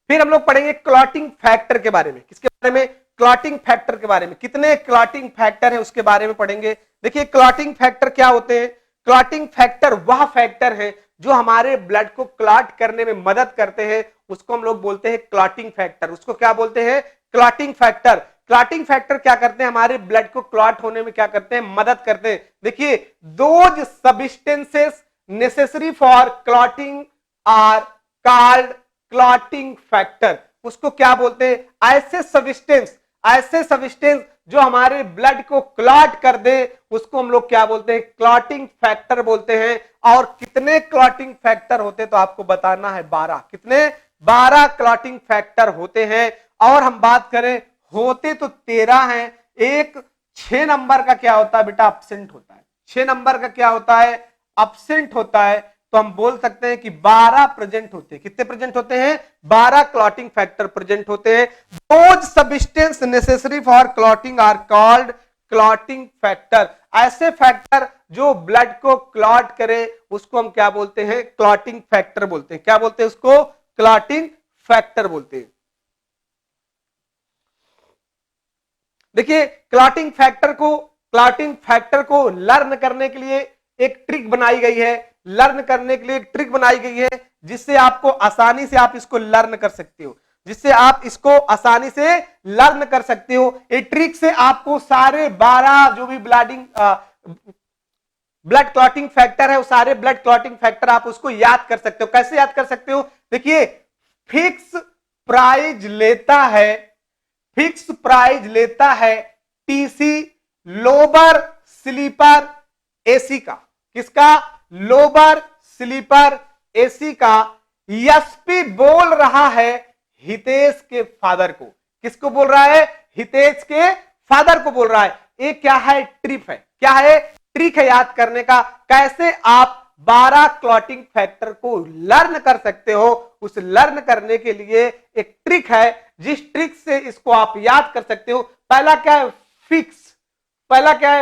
फिर हम लोग पढ़ेंगे क्लॉटिंग फैक्टर के बारे में। किसके बारे में, क्लॉटिंग फैक्टर के बारे में। कितने क्लॉटिंग फैक्टर है उसके बारे में पढ़ेंगे। देखिए क्लॉटिंग फैक्टर क्या होते हैं, क्लॉटिंग फैक्टर वह फैक्टर है जो हमारे ब्लड को क्लॉट करने में मदद करते हैं, उसको हम लोग बोलते हैं क्लॉटिंग फैक्टर। उसको क्या बोलते हैं, क्लॉटिंग फैक्टर। क्लॉटिंग फैक्टर क्या करते हैं, हमारे ब्लड को क्लॉट होने में क्या करते हैं, मदद करते हैं। देखिए those substances necessary for clotting are called clotting factor. उसको क्या बोलते हैं, ऐसे सब्सटेंस जो हमारे ब्लड को क्लॉट कर दे, उसको हम लोग क्या बोलते हैं, क्लॉटिंग फैक्टर बोलते हैं। और कितने क्लॉटिंग फैक्टर होते तो आपको बताना है, 12। कितने, 12 क्लॉटिंग फैक्टर होते हैं। और हम बात करें, होते तो 13 हैं, एक 6 नंबर का क्या होता है बेटा, एब्सेंट होता है। 6 नंबर का क्या होता है, एब्सेंट होता है। तो हम बोल सकते हैं कि 12 प्रेजेंट होते हैं। कितने प्रेजेंट होते हैं, 12 क्लॉटिंग फैक्टर प्रेजेंट होते हैं। Those substance necessary for clotting are called clotting factor. ऐसे फैक्टर जो ब्लड को क्लॉट करे, उसको हम क्या बोलते हैं, क्लॉटिंग फैक्टर बोलते हैं। क्या बोलते हैं उसको, क्लॉटिंग फैक्टर बोलते हैं। देखिए क्लॉटिंग फैक्टर को लर्न करने के लिए एक ट्रिक बनाई गई है, लर्न करने के लिए एक ट्रिक बनाई गई है, जिससे आपको आसानी से आप इसको लर्न कर सकते हो, जिससे आप इसको आसानी से लर्न कर सकते हो। ये ट्रिक से आपको सारे 12 जो भी ब्लड क्लॉटिंग फैक्टर है, वो सारे ब्लड क्लॉटिंग फैक्टर आप उसको याद कर सकते हो। कैसे याद कर सकते हो, देखिए फिक्स प्राइज लेता है टीसी लोअर स्लीपर एसी का। किसका, लोअर स्लीपर एसी का। एसपी बोल रहा है हितेश के फादर को। किसको बोल रहा है, हितेश के फादर को बोल रहा है। ये क्या है, ट्रिक है। क्या है, ट्रिक है याद करने का। कैसे आप 12 क्लॉटिंग फैक्टर को लर्न कर सकते हो, उस लर्न करने के लिए एक ट्रिक है, जिस ट्रिक से इसको आप याद कर सकते हो। पहला क्या है,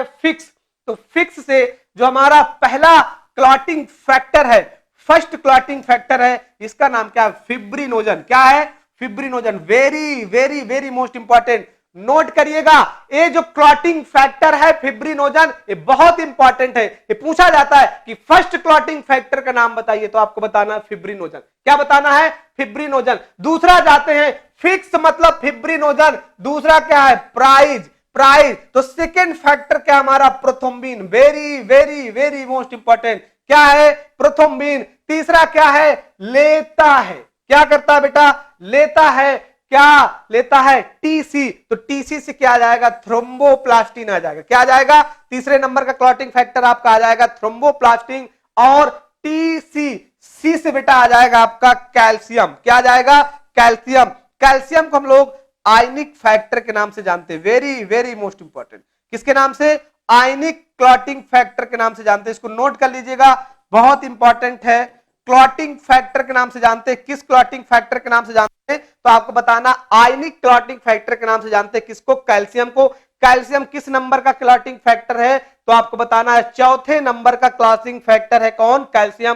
फिक्स। तो फिक्स से जो हमारा पहला क्लॉटिंग फैक्टर है, फर्स्ट क्लॉटिंग फैक्टर है, इसका नाम क्या है, फिब्रिनोजन। क्या है, fibrinogen. Very very very most important, note करिएगा। ये जो क्लॉटिंग फैक्टर है फिब्रिनोजन, ये बहुत इंपॉर्टेंट है। ये पूछा जाता है कि फर्स्ट क्लॉटिंग फैक्टर का नाम बताइए, तो आपको बताना है फिब्रिनोजन। क्या बताना है, फिब्रिनोजन। दूसरा जाते हैं, फिक्स मतलब फिब्रिनोजन। दूसरा क्या है, प्राइज। तो सेकेंड फैक्टर क्या हमारा, prothrombin. Very very very most important, क्या है, प्रोथ्रोम्बिन। तीसरा क्या है, लेता है। क्या करता है बेटा, लेता है। क्या लेता है, टीसी। तो टीसी से क्या आ जाएगा, थ्रोम्बोप्लास्टिन आ जाएगा। क्या आ जाएगा, तीसरे नंबर का क्लॉटिंग फैक्टर आपका आ जाएगा थ्रोम्बोप्लास्टिन। और टीसी, सी से बेटा आ जाएगा आपका कैल्शियम। क्या आ जाएगा, कैल्शियम। कैल्शियम को हम लोग आयनिक फैक्टर के नाम से जानते हैं। वेरी वेरी मोस्ट इंपॉर्टेंट, किसके नाम से, आयनिक क्लॉटिंग फैक्टर के नाम से जानते हैं। इसको नोट कर लीजिएगा, बहुत इंपॉर्टेंट है। क्लॉटिंग फैक्टर के नाम से जानते हैं। किस क्लॉटिंग फैक्टर के नाम से जानते हैं? तो आपको बताना आयनिक क्लॉटिंग फैक्टर के नाम से जानते हैं। किसको? कैल्शियम को। कैल्शियम किस नंबर का क्लॉटिंग फैक्टर है? तो आपको बताना है चौथे नंबर का क्लॉटिंग फैक्टर है। कौन? कैल्शियम।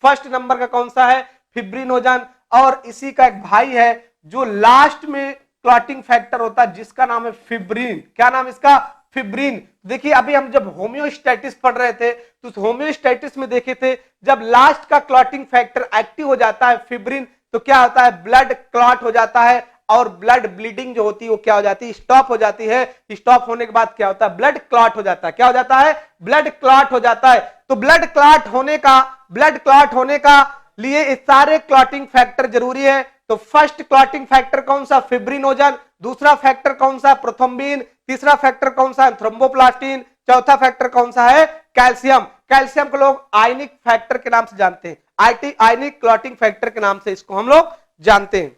फर्स्ट नंबर का कौन सा है? फिब्रिनोजन। और इसी का एक भाई है जो लास्ट में क्लॉटिंग फैक्टर होता है, जिसका नाम है फिब्रिन। क्या नाम इसका? फिब्रिन। देखिए अभी हम जब होम्योस्टैटिस पढ़ रहे थे तो उस होम्योस्टैटिस में देखे थे जब लास्ट का क्लॉटिंग फैक्टर एक्टिव हो जाता है फिब्रिन, तो क्या होता है? ब्लड क्लॉट हो जाता है और ब्लड ब्लीडिंग जो होती है वो क्या हो जाती है? स्टॉप हो जाती है। स्टॉप होने के बाद क्या होता है? ब्लड क्लॉट हो जाता है। क्या हो जाता है? ब्लड क्लॉट हो जाता है। तो ब्लड क्लॉट होने का लिए इस सारे क्लॉटिंग फैक्टर जरूरी है। तो फर्स्ट क्लॉटिंग फैक्टर कौन सा? फिब्रिनोजन। दूसरा फैक्टर कौन सा? प्रोथ्रोम्बिन। तीसरा फैक्टर कौन सा? थ्रोम्बोप्लास्टिन। चौथा फैक्टर कौन सा है? कैल्शियम। कैल्शियम को लोग आयनिक फैक्टर के नाम से जानते हैं। आयनिक क्लॉटिंग फैक्टर के नाम से इसको हम लोग जानते हैं।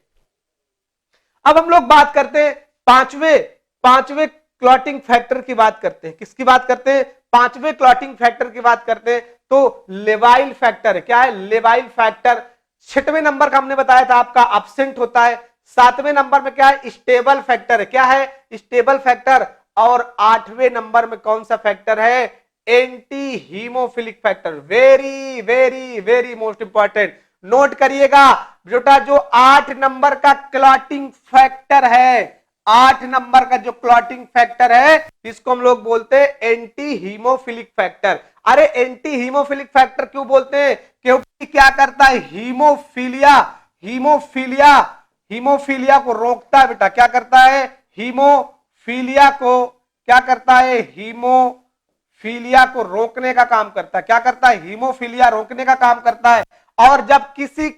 अब हम लोग बात करते हैं पांचवें क्लॉटिंग फैक्टर की बात करते हैं। किसकी बात करते हैं? पांचवें क्लॉटिंग फैक्टर की बात करते हैं। तो लेवाइल फैक्टर है। क्या है? लेवाइल फैक्टर। छठवें नंबर का हमने बताया था आपका एब्सेंट होता है। सातवें नंबर में क्या है? स्टेबल फैक्टर है। क्या है? Stable factor. और आठवें नंबर में कौन सा फैक्टर है? Anti haemophilic factor. Very very very most important. Note करिएगा बेटा, जो 8 नंबर का क्लॉटिंग फैक्टर है, 8 नंबर का जो क्लॉटिंग फैक्टर है, इसको हम लोग बोलते हैं एंटी हीमोफिलिक फैक्टर। अरे एंटी हीमोफिलिक फैक्टर क्यों बोलते हैं? क्योंकि क्या करता है? हीमोफीलिया को रोकता है बेटा। क्या करता है? हीमोफीलिया को क्या करता है? हीमोफीलिया को रोकने का काम करता है। क्या करता है? हीमोफीलिया रोकने का काम करता है। और जब किसी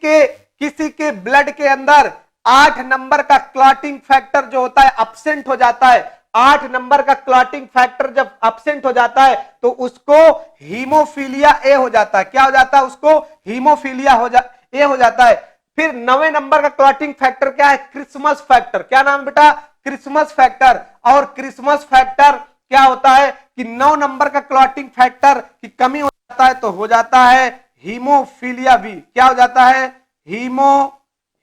के ब्लड के अंदर 8 नंबर का क्लॉटिंग फैक्टर जो होता है एब्सेंट हो जाता है, 8 नंबर का क्लॉटिंग फैक्टर जब एब्सेंट हो जाता है तो उसको हीमोफीलिया ए हो जाता है। क्या हो जाता है? उसको हीमोफीलिया ए हो जाता है। फिर 9वें नंबर का क्लॉटिंग फैक्टर क्या है? Christmas factor. क्या नाम बेटा? Christmas factor. और क्रिसमस फैक्टर क्या होता है कि 9 नंबर का क्लॉटिंग फैक्टर की कमी हो जाता है तो हो जाता है हीमोफीलिया बी। क्या हो जाता है?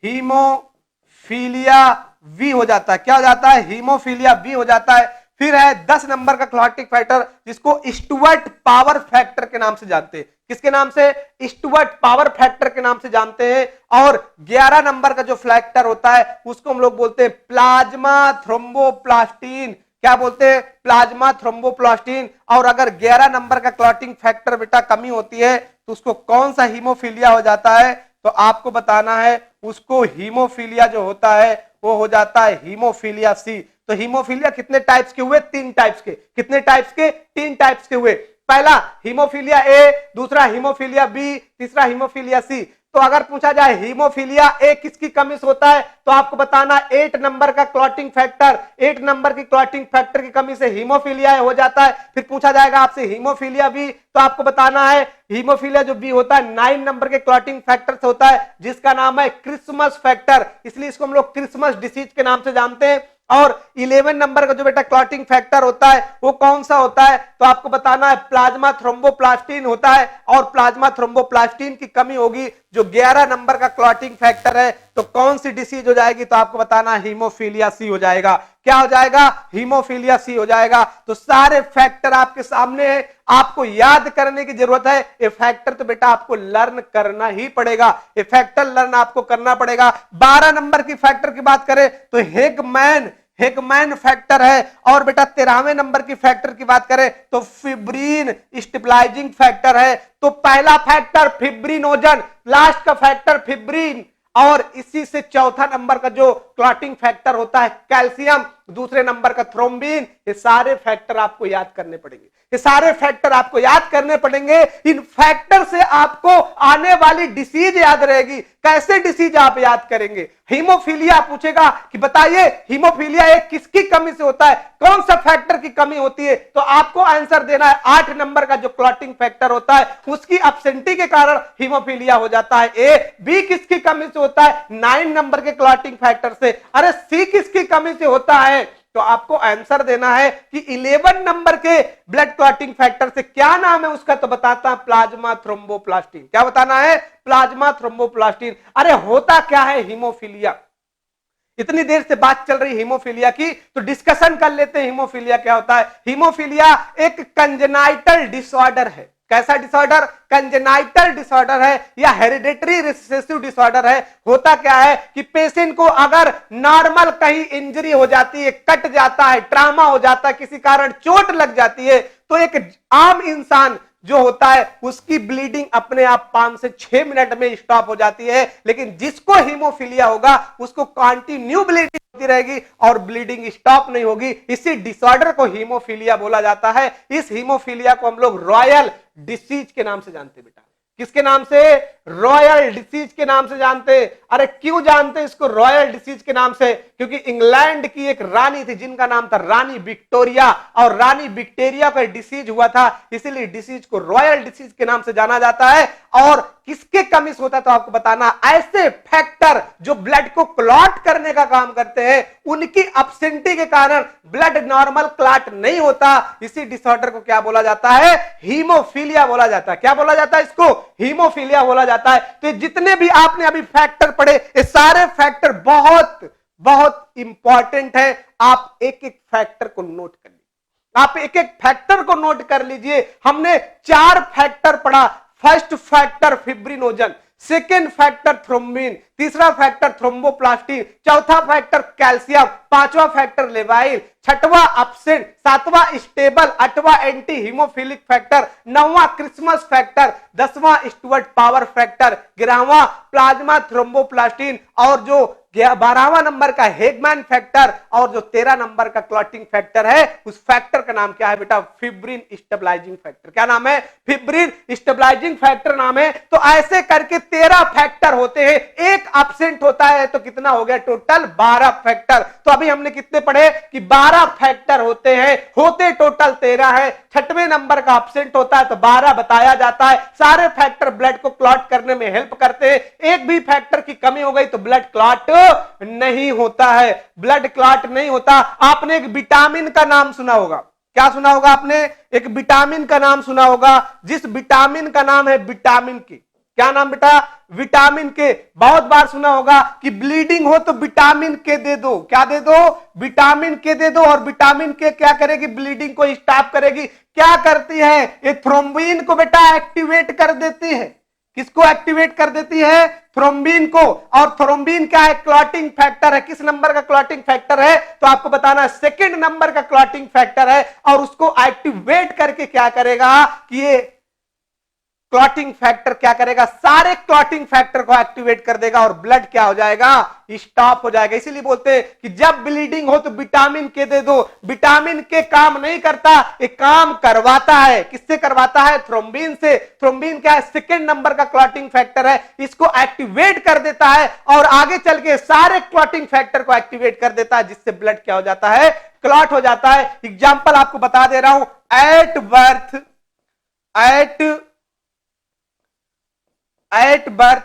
हीमोफीलिया वी हो जाता है। क्या हो जाता है? हीमोफीलिया बी हो जाता है। फिर है 10 नंबर का क्लॉटिंग फैक्टर, जिसको स्टुअर्ट पावर फैक्टर के नाम से जानते हैं। किसके नाम से? स्टुअर्ट पावर फैक्टर के नाम से जानते हैं। और 11 नंबर का जो फैक्टर होता है उसको हम लोग बोलते हैं प्लाज्मा थ्रोम्बोप्लास्टिन। क्या बोलते हैं? Plasma thromboplastin. और अगर 11 नंबर का क्लॉटिंग फैक्टर बेटा कमी होती है तो उसको कौन सा हीमोफीलिया हो जाता है? तो आपको बताना है उसको हीमोफीलिया जो होता है वो हो जाता है हीमोफीलिया सी। तो हीमोफीलिया कितने टाइप्स के हुए? 3 टाइप्स के। कितने टाइप्स के? 3 टाइप्स के हुए। पहला हीमोफीलिया ए, दूसरा हीमोफीलिया बी, तीसरा हीमोफीलिया सी। तो अगर पूछा जाए हीमोफीलिया ए किसकी कमी से होता है तो आपको बताना 8 नंबर का क्लॉटिंग फैक्टर, 8 नंबर की क्लॉटिंग फैक्टर की कमी से हीमोफीलिया हो जाता है। फिर पूछा जाएगा आपसे हीमोफीलिया बी, तो आपको बताना है हीमोफीलिया जो बी होता है 9 नंबर के क्लॉटिंग फैक्टर से होता है, जिसका नाम है क्रिसमस फैक्टर। इसलिए इसको हम लोग क्रिसमस डिसीज के नाम से जानते हैं। और 11 नंबर का जो बेटा क्लॉटिंग फैक्टर होता है वो कौन सा होता है तो आपको बताना है प्लाज्मा थ्रोम्बोप्लास्टिन होता है। और प्लाज्मा थ्रोम्बोप्लास्टिन की कमी होगी जो 11 नंबर का क्लॉटिंग फैक्टर है, तो कौन सी डिसीज हो जाएगी? तो आपको बताना हीमोफीलिया सी हो जाएगा। क्या हो जाएगा? हीमोफीलिया सी हो जाएगा। तो सारे फैक्टर आपके सामने है, आपको याद करने की जरूरत है। ये फैक्टर तो बेटा आपको लर्न करना ही पड़ेगा, ये फैक्टर लर्न आपको करना पड़ेगा। 12 नंबर की फैक्टर की बात करें तो हेगमैन फैक्टर है। और बेटा 13वें नंबर की फैक्टर की बात करें तो फिब्रिन स्टेबलाइजिंग फैक्टर है। तो पहला फैक्टर फिब्रिनोजन, लास्ट का फैक्टर फिब्रिन, और इसी से चौथा नंबर का जो क्लॉटिंग फैक्टर होता है कैल्शियम, दूसरे नंबर का थ्रोम्बिन। ये सारे फैक्टर आपको याद करने पड़ेंगे, ये सारे फैक्टर आपको याद करने पड़ेंगे। इन फैक्टर से आपको आने वाली डिसीज याद रहेगी। कैसे डिसीज आप याद करेंगे? हीमोफीलिया पूछेगा कि बताइए हीमोफीलिया एक किसकी कमी से होता है, कौन सा फैक्टर की कमी होती है, तो आपको आंसर देना है 8 नंबर का जो क्लॉटिंग फैक्टर होता है उसकी एब्सेंटी के कारण हीमोफीलिया हो जाता है। ए बी किसकी कमी से होता है? 9 नंबर के क्लॉटिंग फैक्टर से। अरे सी किसकी कमी से होता है? तो आपको आंसर देना है कि 11 नंबर के ब्लड क्लॉटिंग फैक्टर से क्या नाम है उसका, तो बताता प्लाज्मा थ्रोम्बोप्लास्टिन। क्या बताना है? Plasma thromboplastin. अरे होता क्या है हीमोफीलिया? इतनी देर से बात चल रही हीमोफीलिया की, तो डिस्कशन कर लेते हैं हीमोफीलिया क्या होता है। हीमोफीलिया एक कंजेनाइटल डिसऑर्डर है। कैसा डिसऑर्डर? कंजेनाइटल डिसऑर्डर है या हेरिडेटरी रिसेसिव डिसऑर्डर है। होता क्या है कि पेशेंट को अगर नॉर्मल कहीं इंजरी हो जाती है, कट जाता है, ट्रामा हो जाता है, किसी कारण चोट लग जाती है, तो एक आम इंसान जो होता है उसकी ब्लीडिंग अपने आप 5 से 6 मिनट में स्टॉप हो जाती है। लेकिन जिसको हीमोफीलिया होगा उसको कंटिन्यू ब्लीडिंग होती रहेगी और ब्लीडिंग स्टॉप नहीं होगी। इसी डिसऑर्डर को हीमोफीलिया बोला जाता है। इस हीमोफीलिया को हम लोग रॉयल डिसीज के नाम से जानते बेटा। किसके नाम से? रॉयल डिसीज के नाम से जानते। अरे क्यों जानते इसको रॉयल डिसीज के नाम से? क्योंकि इंग्लैंड की एक रानी थी जिनका नाम था रानी विक्टोरिया, और रानी विक्टोरिया का डिसीज हुआ था, इसीलिए डिसीज को रॉयल डिसीज के नाम से जाना जाता है। और किसके कमी से होता है तो आपको बताना, ऐसे फैक्टर जो ब्लड को क्लॉट करने का काम करते हैं उनकी एब्सेंटी के कारण ब्लड नॉर्मल क्लॉट नहीं होता। इसी डिसऑर्डर को क्या बोला जाता है? हीमोफीलिया बोला जाता है। क्या बोला जाता है इसको? हीमोफीलिया बोला जाता है। तो जितने भी आपने अभी फैक्टर पढ़े, ये सारे फैक्टर बहुत बहुत इंपॉर्टेंट है। आप एक एक फैक्टर को नोट कर लीजिए। आप एक एक फैक्टर को नोट कर लीजिए। हमने 4 फैक्टर पढ़ा। First factor fibrinogen, second factor thrombin, तीसरा फैक्टर थ्रोम्बोप्लास्टिन, चौथा फैक्टर कैल्शियम, पांचवा फैक्टर लेवाइल, छठवां एब्सेंट, सातवां स्टेबल, आठवां एंटी हीमोफिलिक फैक्टर, नौवां क्रिसमस फैक्टर, 10वां स्टुअर्ट पावर फैक्टर, 11वां प्लाज्मा थ्रोम्बोप्लास्टिन, और जो 12वां नंबर का हेगमैन फैक्टर, और जो 13 नंबर का क्लॉटिंग फैक्टर है उस फैक्टर का नाम क्या है बेटा? Fibrin stabilising factor. क्या नाम है? फिब्रिन स्टेबलाइजिंग फैक्टर नाम है। तो ऐसे करके 13 फैक्टर होते हैं, एक एब्सेंट होता है, तो कितना हो गया टोटल? 12 फैक्टर। तो अभी हमने कितने पढ़े कि 12 फैक्टर होते हैं, होते टोटल 13 है। 6वें नंबर का एब्सेंट होता है तो 12 बताया जाता है। सारे फैक्टर ब्लड को क्लॉट करने में हेल्प करते हैं। एक भी फैक्टर की कमी हो गई तो ब्लड क्लॉट नहीं होता है, ब्लड क्लॉट नहीं होता। आपने एक विटामिन का नाम सुना होगा। क्या सुना होगा आपने? एक विटामिन का नाम सुना होगा, जिस विटामिन का नाम है विटामिन के। क्या नाम बेटा? विटामिन के। बहुत बार सुना होगा कि ब्लीडिंग हो तो विटामिन के दे दो। क्या दे दो? विटामिन के दे दो। और विटामिन के क्या करेगी? ब्लीडिंग को स्टॉप करेगी। क्या करती है? ये थ्रोम्बिन को बेटा एक्टिवेट कर देती है। किसको एक्टिवेट कर देती है? थ्रोम्बिन को। और थ्रोम्बिन क्या है? क्लॉटिंग फैक्टर है। किस नंबर का क्लॉटिंग फैक्टर है? तो आपको बताना है सेकंड नंबर का क्लॉटिंग फैक्टर है। और उसको एक्टिवेट करके क्या करेगा कि ये क्लॉटिंग फैक्टर क्या करेगा? सारे क्लॉटिंग फैक्टर को एक्टिवेट कर देगा और ब्लड क्या हो जाएगा? स्टॉप हो जाएगा। इसीलिए बोलते हैं कि जब ब्लीडिंग हो तो विटामिन के दे दो। विटामिन के काम नहीं करता, ये काम करवाता है। किससे करवाता है? थ्रोम्बिन से। थ्रोम्बिन क्या है? सेकंड नंबर का क्लॉटिंग फैक्टर है। इसको एक्टिवेट कर देता है और आगे चल के सारे क्लॉटिंग फैक्टर को एक्टिवेट कर देता है, जिससे ब्लड क्या हो जाता है? क्लॉट हो जाता है। एग्जाम्पल आपको बता दे रहा हूं। At birth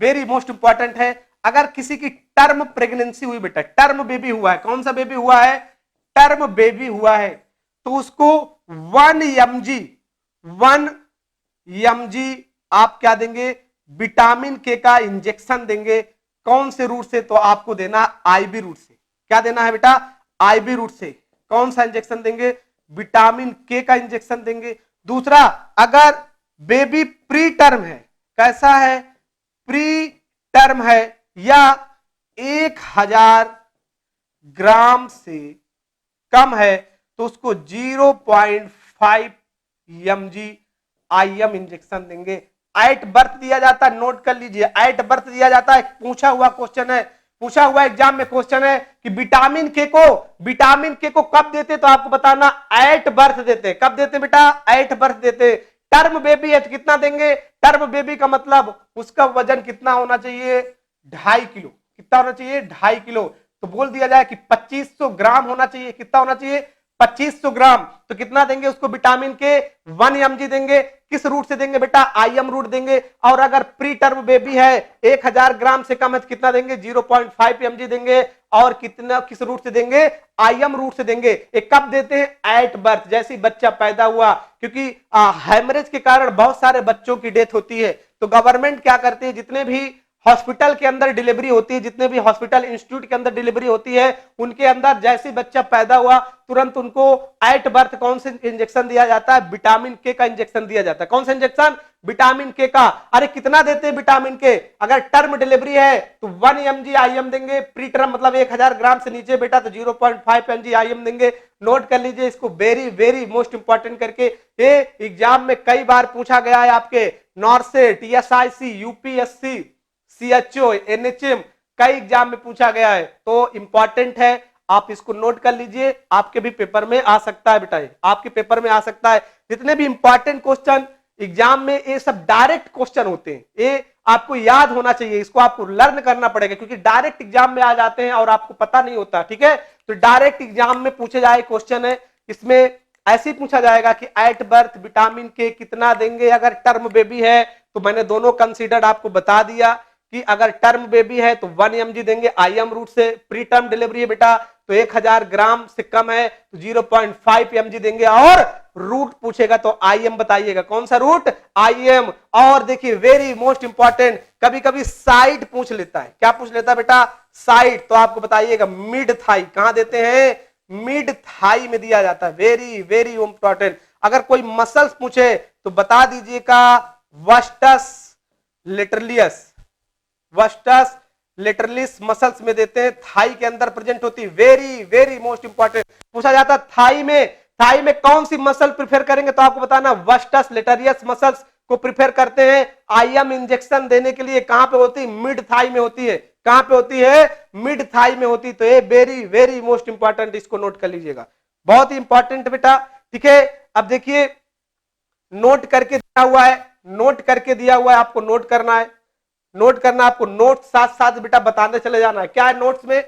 very most important है। अगर किसी की टर्म प्रेगनेंसी हुई बेटा, टर्म बेबी हुआ है, कौन सा बेबी हुआ है? टर्म बेबी हुआ है, तो उसको 1 mg आप क्या देंगे? विटामिन के का इंजेक्शन देंगे। कौन से रूट से? तो आपको देना आईबी रूट से। क्या देना है बेटा? आईबी रूट से। कौन सा इंजेक्शन देंगे? विटामिन के का इंजेक्शन देंगे। दूसरा, अगर बेबी प्री टर्म है, कैसा है? प्री टर्म है या 1000 ग्राम से कम है, तो उसको 0.5 mg IM इंजेक्शन देंगे। एट बर्थ दिया जाता है, नोट कर लीजिए। एट बर्थ दिया जाता है, पूछा हुआ क्वेश्चन है, पूछा हुआ एग्जाम में क्वेश्चन है कि विटामिन के को कब देते? तो आपको बताना एट बर्थ देते। कब देते बेटा? एट बर्थ देते। टर्म बेबी है तो कितना देंगे? टर्म बेबी का मतलब उसका वजन कितना होना चाहिए? 2.5 किलो। कितना होना चाहिए? 2.5 किलो। तो बोल दिया जाए कि 2500 ग्राम होना चाहिए। कितना होना चाहिए? 2500 ग्राम। तो कितना देंगे उसको? विटामिन के 1 mg देंगे। किस रूट से देंगे बेटा? IM रूट देंगे। और अगर प्री टर्म बेबी है 1000 ग्राम से कम है तो कितना देंगे? 0.5 mg देंगे। और कितना किस रूट से देंगे, आईएम रूट से देंगे। एक कब देते हैं, एट बर्थ, जैसे बच्चा पैदा हुआ, क्योंकि हेमरेज के कारण बहुत सारे बच्चों की डेथ होती है। तो गवर्नमेंट क्या करती है, जितने भी हॉस्पिटल के अंदर डिलीवरी होती है, जितने भी हॉस्पिटल इंस्टीट्यूट के अंदर डिलीवरी होती है, उनके अंदर जैसे बच्चा पैदा हुआ तुरंत उनको एट बर्थ कौन से इंजेक्शन दिया जाता है, विटामिन के का इंजेक्शन दिया जाता है। कौन सा इंजेक्शन, विटामिन के का। अरे कितना देते हैं विटामिन के, अगर टर्म डिलीवरी है तो 1 mg आईएम देंगे, प्री टर्म मतलब 1000 ग्राम से नीचे बेटा तो 0.5 mg आईएम देंगे। नोट कर लीजिए इसको, वेरी वेरी मोस्ट इंपॉर्टेंट करके, ये एग्जाम में कई बार पूछा गया है आपके नॉर्सेट, टीएसआईसी, यूपीएससी, सीएचओ, एनएचएम, कई एग्जाम में पूछा गया है, तो इंपॉर्टेंट है, आप इसको नोट कर लीजिए, आपके भी पेपर में आ सकता है बेटा, आपके पेपर में आ सकता है। जितने भी इंपॉर्टेंट क्वेश्चन एग्जाम में, ये सब डायरेक्ट क्वेश्चन होते हैं, ये आपको याद होना चाहिए, इसको आपको लर्न करना पड़ेगा, क्योंकि डायरेक्ट एग्जाम में आ जाते हैं और आपको पता नहीं होता। ठीक है, तो डायरेक्ट एग्जाम में पूछे जाए क्वेश्चन है, इसमें ऐसे ही पूछा जाएगा कि एट बर्थ विटामिन के कितना देंगे। अगर टर्म बेबी है तो मैंने दोनों कंसीडर्ड आपको बता दिया कि अगर टर्म बेबी है तो 1 mg देंगे आईएम रूट से, प्री टर्म डिलीवरी है बेटा तो 1000 ग्राम से कम है तो 0.5 mg देंगे, और रूट पूछेगा तो आईएम बताइएगा, कौन सा रूट, आईएम। और देखिए वेरी मोस्ट इंपॉर्टेंट, कभी कभी साइड पूछ लेता है, क्या पूछ लेता है बेटा, साइड, तो आपको बताइएगा मिड थाई, कहां देते हैं, मिड थाई में दिया जाता है, वेरी वेरी इंपॉर्टेंट। अगर कोई मसल्स पूछे तो बता दीजिएगा वस्टस लेटरलियस, वस्टस लेटरलिस मसल्स में देते हैं, थाई के अंदर प्रेजेंट होती है, वेरी वेरी मोस्ट इंपॉर्टेंट। पूछा जाता है थाई में कौन सी मसल प्रिफर करेंगे, तो आपको बताना वस्टस लेटरियस मसल्स को प्रिफर करते हैं। आईएम इंजेक्शन देने के लिए कहां पे होती है, मिड थाई में होती है, कहां पे होती है, मिड थाई में होती है। तो ये वेरी वेरी मोस्ट इंपॉर्टेंट, इसको नोट कर लीजिएगा, बहुत ही इंपॉर्टेंट बेटा। ठीक है, अब देखिए नोट करके दिया हुआ है, नोट करके दिया हुआ है, आपको नोट करना है, नोट करना, आपको नोट साथ साथ बेटा बताने चले जाना है। क्या है नोट्स में,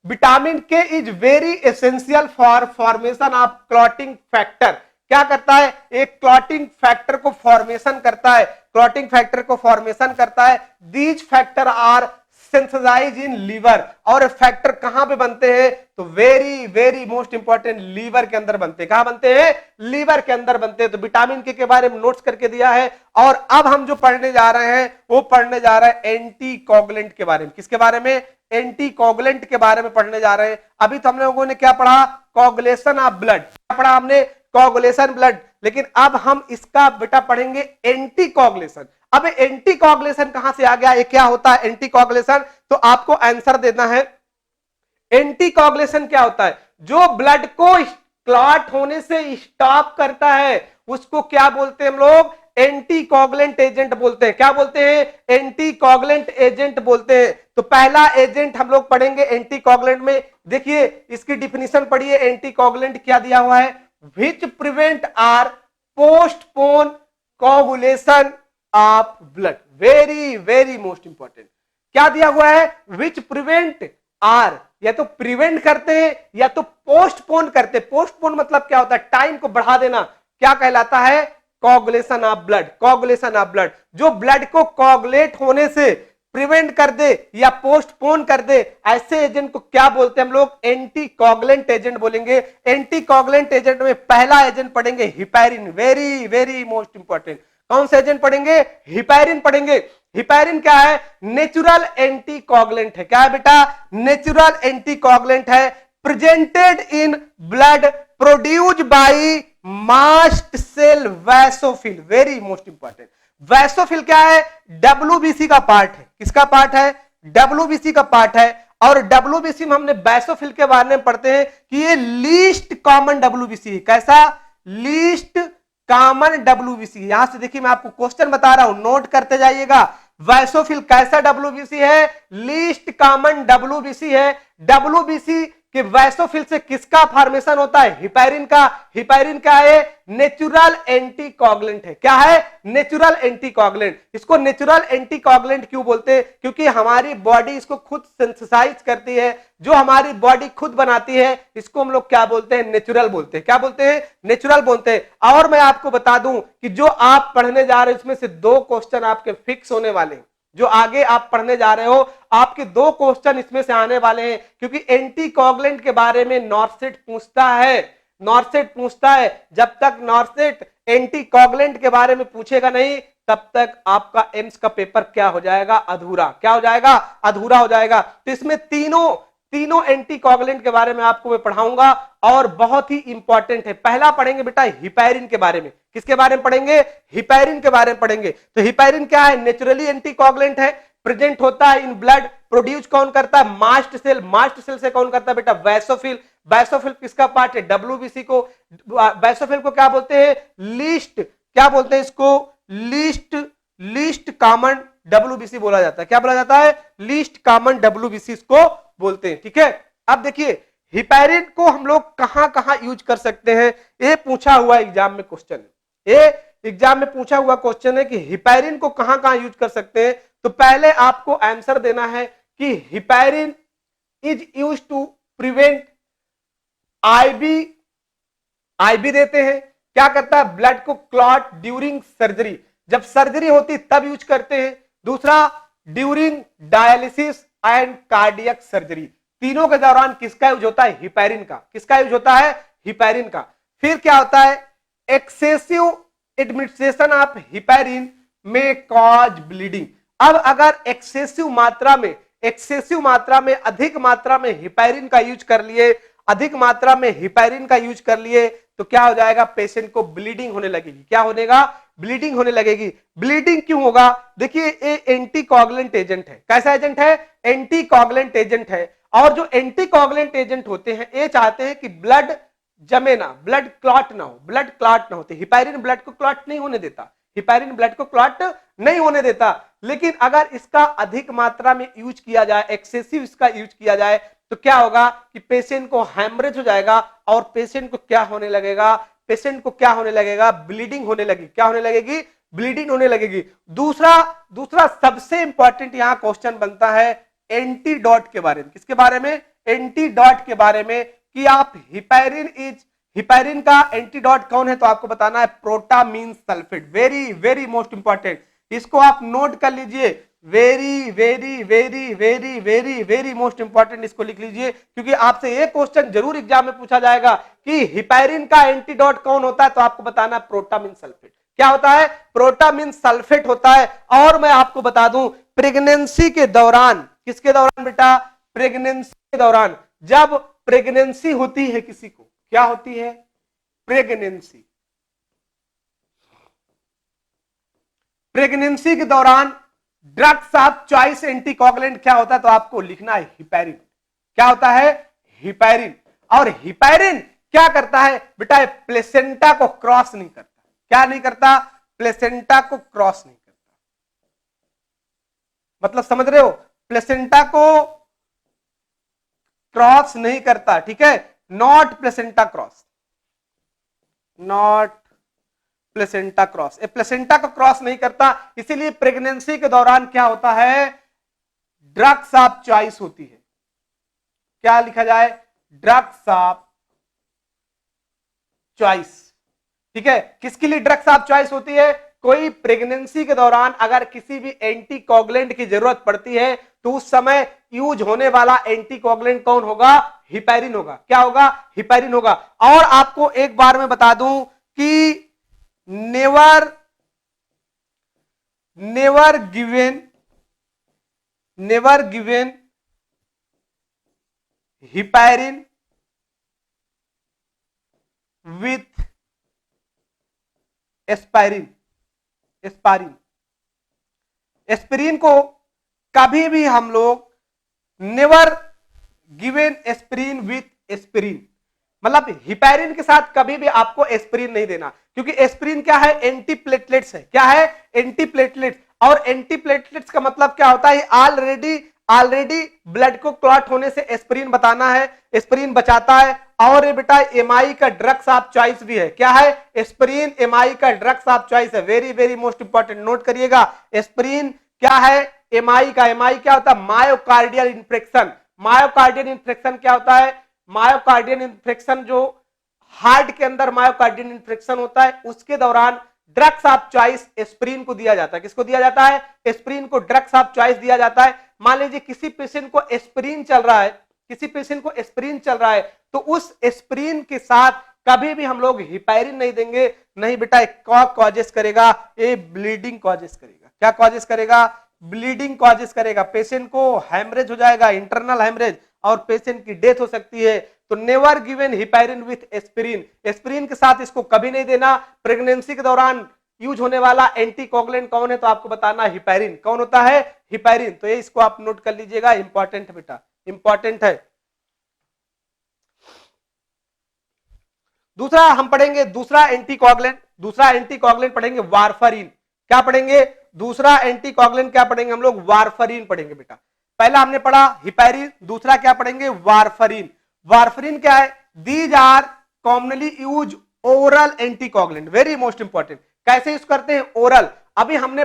विटामिन के is very essential for formation of clotting factor. क्या करता है, एक क्लॉटिंग फैक्टर को फॉर्मेशन करता है, क्लॉटिंग फैक्टर को फॉर्मेशन करता है। These factor are synthesise in liver, और फैक्टर कहां पे बनते हैं, तो very very most important liver के अंदर बनते हैं। कहां बनते हैं, लीवर के अंदर बनते हैं। तो विटामिन के बारे में नोट्स करके दिया है। और अब हम जो पढ़ने जा रहे हैं वो पढ़ने जा रहे हैं एंटीकोगुलेंट के बारे में। किसके बारे में, एंटीकोगुलेंट के बारे में पढ़ने जा रहे हैं। अभी तो हम लोगों ने क्या पढ़ा, कोगुलेशन ऑफ ब्लड, क्या पढ़ा हमने, कोगुलेशन ब्लड, लेकिन अब हम इसका बेटा पढ़ेंगे एंटीकोगुलेशन। अब एंटीकोगुलेशन कहां से आ गया, ये क्या होता है एंटीकोगुलेशन, तो आपको आंसर देना है। एंटीकोगुलेशन क्या होता है, जो ब्लड को क्लॉट होने से स्टॉप करता है उसको क्या बोलते हैं हम लोग, एंटीकोगुलेंट एजेंट बोलते हैं। क्या बोलते हैं, एंटीकोगुलेंट एजेंट बोलते हैं। तो पहला एजेंट हम लोग पढ़ेंगे एंटीकोगुलेंट में, देखिए इसकी डिफिनीशन पढ़िए, एंटीकोगुलेंट क्या दिया हुआ है, which prevent or postpone coagulation of blood, very very most important. क्या दिया हुआ है, विच प्रिवेंट आर, या तो प्रिवेंट करते हैं या तो पोस्टपोन करते हैं। पोस्टपोन मतलब क्या होता है, टाइम को बढ़ा देना, क्या कहलाता है, coagulation of blood, coagulation of blood. जो ब्लड को कोगुलेट होने से प्रिवेंट कर दे या पोस्टपोन कर दे, ऐसे एजेंट को क्या बोलते हैं हम लोग, एंटीकोगुलेंट एजेंट बोलेंगे। एंटीकोगुलेंट एजेंट में पहला एजेंट पढ़ेंगे heparin, very very most important. कौन सा एजेंट पढ़ेंगे, हिपैरिन पढ़ेंगे। हिपैरिन क्या है, नेचुरल एंटीकोगुलेंट है। क्या है बेटा, नेचुरल एंटीकोगुलेंट है, presented in blood, produced by mast cell basophil, very most important. Basophil क्या है, डब्ल्यूबीसी का पार्ट है। किसका पार्ट है, डब्ल्यूबीसी का पार्ट है। और डब्ल्यूबीसी में हमने वैसोफिल के बारे में पढ़ते हैं कि ये लीस्ट कॉमन डब्ल्यूबीसी है। कैसा, लीस्ट कॉमन डब्ल्यूबीसी। यहां से देखिए मैं आपको क्वेश्चन बता रहा हूं, नोट करते जाइएगा। वैसोफिल कैसा डब्ल्यूबीसी है, लीस्ट कॉमन डब्ल्यूबीसी है। डब्ल्यूबीसी कि वैसोफिल से किसका फॉर्मेशन होता है, हिपैरिन का। हिपैरिन क्या है, नेचुरल एंटीकोगुलेंट है। क्या है, नेचुरल एंटीकोगुलेंट। इसको नेचुरल एंटीकोगुलेंट क्यों बोलते हैं, क्योंकि हमारी बॉडी इसको खुद सिंथेसाइज करती है, जो हमारी बॉडी खुद बनाती है, इसको हम लोग क्या बोलते हैं, नेचुरल बोलते हैं। क्या बोलते हैं, नेचुरल बोलते हैं। और मैं आपको बता दूं कि जो आप पढ़ने जा रहे हैं उसमें से 2 क्वेश्चन आपके फिक्स होने वाले हैं। जो आगे आप पढ़ने जा रहे हो, आपके 2 क्वेश्चन इसमें से आने वाले हैं, क्योंकि एंटीकोगुलेंट के बारे में नॉर्सेट पूछता है। नॉर्सेट पूछता है, जब तक नॉर्सेट एंटीकोगुलेंट के बारे में पूछेगा नहीं, तब तक आपका एम्स का पेपर क्या हो जाएगा? अधूरा। क्या हो जाएगा? अधूरा हो जाएगा। तो इसमें तीनों एंटीकोगुलेंट के बारे में आपको मैं पढ़ाऊंगा और बहुत ही इंपॉर्टेंट है। पहला पढ़ेंगे बेटा हिपैरिन के बारे में। किसके बारे में पढ़ेंगे? हिपैरिन के बारे में पढ़ेंगे। तो हिपैरिन क्या है? नेचुरली एंटीकोगुलेंट है, प्रेजेंट होता है इन ब्लड, प्रोड्यूस कौन करता है? Mast cell. मास्ट सेल से कौन करता है बेटा? बैसोफिल। बैसोफिल किसका पार्ट है? डब्ल्यूबीसी को। बैसोफिल को क्या बोलते हैं? लीस्ट, क्या बोलते हैं इसको? लीस्ट कॉमन डब्ल्यूबीसी बोला जाता है। क्या बोला जाता है? लीस्ट कॉमन डब्ल्यूबीसी इसको बोलते हैं। ठीक है, अब देखिए हिपैरिन को हम लोग कहां कहां यूज कर सकते हैं, ये पूछा हुआ एग्जाम में क्वेश्चन है। ये एग्जाम में पूछा हुआ क्वेश्चन है कि हिपैरिन को कहां कहां यूज कर सकते हैं। तो पहले आपको आंसर देना है कि heparin is use to prevent आईबी देते हैं। क्या करता है? ब्लड को क्लॉट ड्यूरिंग सर्जरी, जब सर्जरी होती तब यूज करते हैं। दूसरा during dialysis and cardiac surgery, तीनों के दौरान किसका यूज होता है? हिपैरिन का। किसका यूज होता है? हिपैरिन का। फिर क्या होता है? एक्सेसिव एडमिनिस्ट्रेशन ऑफ हिपैरिन में कॉज ब्लीडिंग। अब अगर एक्सेसिव मात्रा में अधिक मात्रा में हिपैरिन का यूज कर लिए, अधिक मात्रा में हिपैरिन का यूज कर लिए, तो क्या हो जाएगा? पेशेंट को ब्लीडिंग होने लगेगी। क्या होनेगा? ब्लीडिंग होने लगेगी। ब्लीडिंग क्यों होगा? देखिए ये एंटीकोगुलेंट एजेंट है। कैसा एजेंट है? एंटीकोगुलेंट एजेंट है। और जो एंटीकोगुलेंट एजेंट होते हैं, ये चाहते हैं कि ब्लड जमे ना, ब्लड क्लॉट ना हो, ब्लड क्लॉट ना होते। हिपैरिन ब्लड को क्लॉट नहीं होने देता, हिपैरिन ब्लड को क्लॉट नहीं होने देता। लेकिन अगर इसका अधिक मात्रा में यूज किया जाए, एक्सेसिव इसका यूज किया जाए, तो क्या होगा कि पेशेंट को हैमरेज हो जाएगा और पेशेंट को क्या होने लगेगा? पेशेंट को क्या होने लगेगा? ब्लीडिंग होने लगेगी। क्या होने लगेगी? ब्लीडिंग होने लगेगी। दूसरा सबसे इंपॉर्टेंट यहां क्वेश्चन बनता है एंटीडॉट के बारे में। किसके बारे में? एंटीडॉट के बारे में, कि आप हिपैरिन का एंटीडॉट कौन है? तो आपको बताना है protamine sulphate. Very very most important, इसको आप नोट कर लीजिए। Very very very very very very most important, इसको लिख लीजिए, क्योंकि आपसे ये क्वेश्चन जरूर एग्जाम में पूछा जाएगा कि हिपैरिन का एंटीडॉट कौन होता है? तो आपको बताना है प्रोटामीन सल्फेट। क्या होता है? प्रोटामीन सल्फेट होता है। और मैं आपको बता दूं, प्रेगनेंसी के दौरान, किसके दौरान बेटा? प्रेगनेंसी के दौरान, जब प्रेगनेंसी होती है किसी को, क्या होती है? प्रेगनेंसी। प्रेगनेंसी के दौरान ड्रग्स ऑफ चॉइस एंटीकोगुलेंट क्या होता है? तो आपको लिखना है हिपैरिन। क्या होता है? हिपैरिन। और हिपैरिन क्या करता है बेटा? प्लेसेंटा को क्रॉस नहीं करता। क्या नहीं करता? प्लेसेंटा को क्रॉस नहीं करता। मतलब समझ रहे हो? प्लेसेंटा को क्रॉस नहीं करता। ठीक है, not placenta cross, not placenta cross, placenta को क्रॉस नहीं करता। इसीलिए प्रेगनेंसी के दौरान क्या होता है? ड्रग्स ऑफ चॉइस होती है। क्या लिखा जाए? Drugs of choice. ठीक है, किसके लिए ड्रग्स ऑफ चॉइस होती है? कोई प्रेगनेंसी के दौरान अगर किसी भी एंटीकोगुलेंट की जरूरत पड़ती है, तो उस समय यूज होने वाला एंटीकोगुलेंट कौन होगा? हिपैरिन होगा। क्या होगा? हिपैरिन होगा। और आपको एक बार मैं बता दूं कि never given heparin with aspirin को कभी भी हम लोग never given aspirin with aspirin, मतलब हिपैरिन के साथ कभी भी आपको एस्पिरिन नहीं देना, क्योंकि एस्पिरिन क्या है? एंटीप्लेटलेट्स है। क्या है? एंटीप्लेटलेट्स। और एंटीप्लेटलेट्स का मतलब क्या होता है? ऑलरेडी ब्लड को क्लॉट होने से एस्पिरिन बताना है, एस्पिरिन बचाता है। और ये बेटा एमआई का ड्रग्स ऑफ चॉइस भी है। क्या है? एस्पिरिन एमआई का ड्रग्स ऑफ चॉइस है। Very very most important, note करिएगा। एस्पिरिन क्या है? एमआई का। एमआई क्या होता है? मायोकार्डियल इंफ्रेक्शन। मायोकार्डियल इंफ्रेक्शन क्या होता है? मायोकार्डियल इंफ्रेक्शन जो हार्ट के अंदर मायोकार्डियल इंफ्रेक्शन होता है, उसके दौरान ड्रग्स ऑफ चॉइस एस्प्रिन को दिया जाता है। किसको दिया जाता है? एस्प्रिन को ड्रग्स ऑफ चॉइस दिया जाता है। मान लीजिए किसी पेशेंट को एस्प्रिन चल रहा है, किसी पेशेंट को एस्प्रिन चल रहा है, तो उस एस्प्रिन के साथ कभी भी हम लोग हिपैरिन नहीं देंगे। नहीं बेटा, क्या कॉजेस करेगा? ये ब्लीडिंग कॉजेस करेगा। क्या कॉजेस करेगा? ब्लीडिंग कॉजेस करेगा। पेशेंट को हैमरेज हो जाएगा, इंटरनल हैमरेज, और पेशेंट की डेथ हो सकती है। तो never given heparin with aspirin. Aspirin के साथ इसको कभी नहीं देना। प्रेगनेंसी के दौरान यूज होने वाला एंटीकोगुलेंट कौन है? तो आपको बताना हिपैरिन। कौन होता है? हिपैरिन। तो ये इसको आप नोट कर लीजिएगा, इंपॉर्टेंट है बेटा, इंपॉर्टेंट है। दूसरा हम पढ़ेंगे, दूसरा एंटीकोगुलेंट पढ़ेंगे वारफरीन। क्या पढ़ेंगे? दूसरा एंटीकोगुलेंट क्या पढ़ेंगे हम लोग? वारफरीन पढ़ेंगे बेटा। पहला हमने पढ़ा हिपैरिन, दूसरा क्या पढ़ेंगे? वारफरीन। वारफरीन क्या है? These are commonly use oral anticoagulant. Very most important. कैसे यूज करते हैं? ओरल। अभी हमने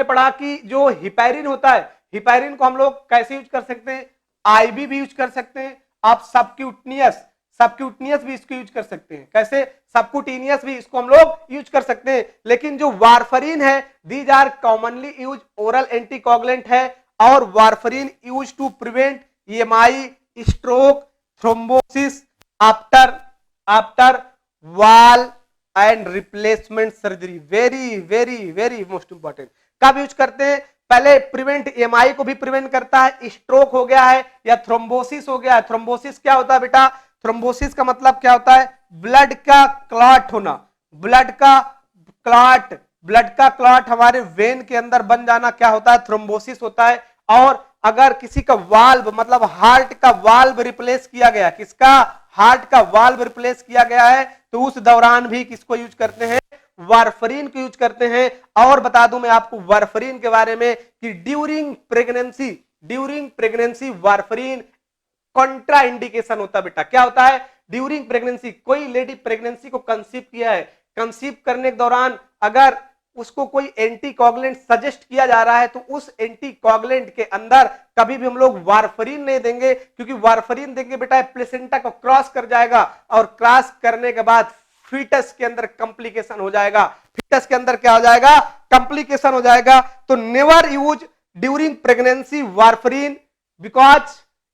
पढ़ा कि जो हिपैरिन होता है, हिपैरिन को हम लोग कैसे यूज कर सकते हैं? आईवी भी यूज कर सकते हैं, आप सबक्यूटनियस भी इसको यूज कर सकते हैं। कैसे? सबक्यूटेनियस भी इसको हम लोग यूज कर सकते हैं। लेकिन जो वारफरीन है, these are commonly use oral anticoagulant है, और warfarin use to prevent EMI, stroke, thrombosis after valve and replacement surgery. Very very very most important. कब यूज करते हैं? पहले प्रिवेंट EMI को भी प्रिवेंट करता है, स्ट्रोक हो गया है या थ्रोम्बोसिस हो गया है। थ्रोम्बोसिस क्या होता है बेटा? थ्रोम्बोसिस का मतलब क्या होता है? ब्लड का क्लॉट होना। ब्लड का क्लॉट हमारे वेन के अंदर बन जाना क्या होता है? थ्रोम्बोसिस होता है। और अगर किसी का वाल्व, मतलब हार्ट का वाल्व रिप्लेस किया गया, किसका? हार्ट का वाल्व रिप्लेस किया गया है, तो उस दौरान भी किसको यूज करते हैं? वारफरीन को यूज करते हैं। और बता दूं मैं आपको वारफरीन के बारे में कि ड्यूरिंग प्रेगनेंसी वारफरीन कॉन्ट्रा इंडिकेशन होता है बेटा। क्या होता है? ड्यूरिंग प्रेगनेंसी, कोई लेडी प्रेगनेंसी को कंसीव किया है, कंसीव करने के दौरान अगर उसको कोई एंटीकोगुलेंट सजेस्ट किया जा रहा है, तो उस एंटीकोगुलेंट के अंदर कभी भी हम लोग वारफरीन नहीं देंगे, क्योंकि वारफरीन देंगे बेटा प्लेसेंटा को क्रॉस कर जाएगा, और क्रॉस करने के बाद फीटस के अंदर कॉम्प्लिकेशन हो जाएगा। फीटस के अंदर क्या हो जाएगा? कॉम्प्लिकेशन हो जाएगा। तो never use during pregnancy warfarin, because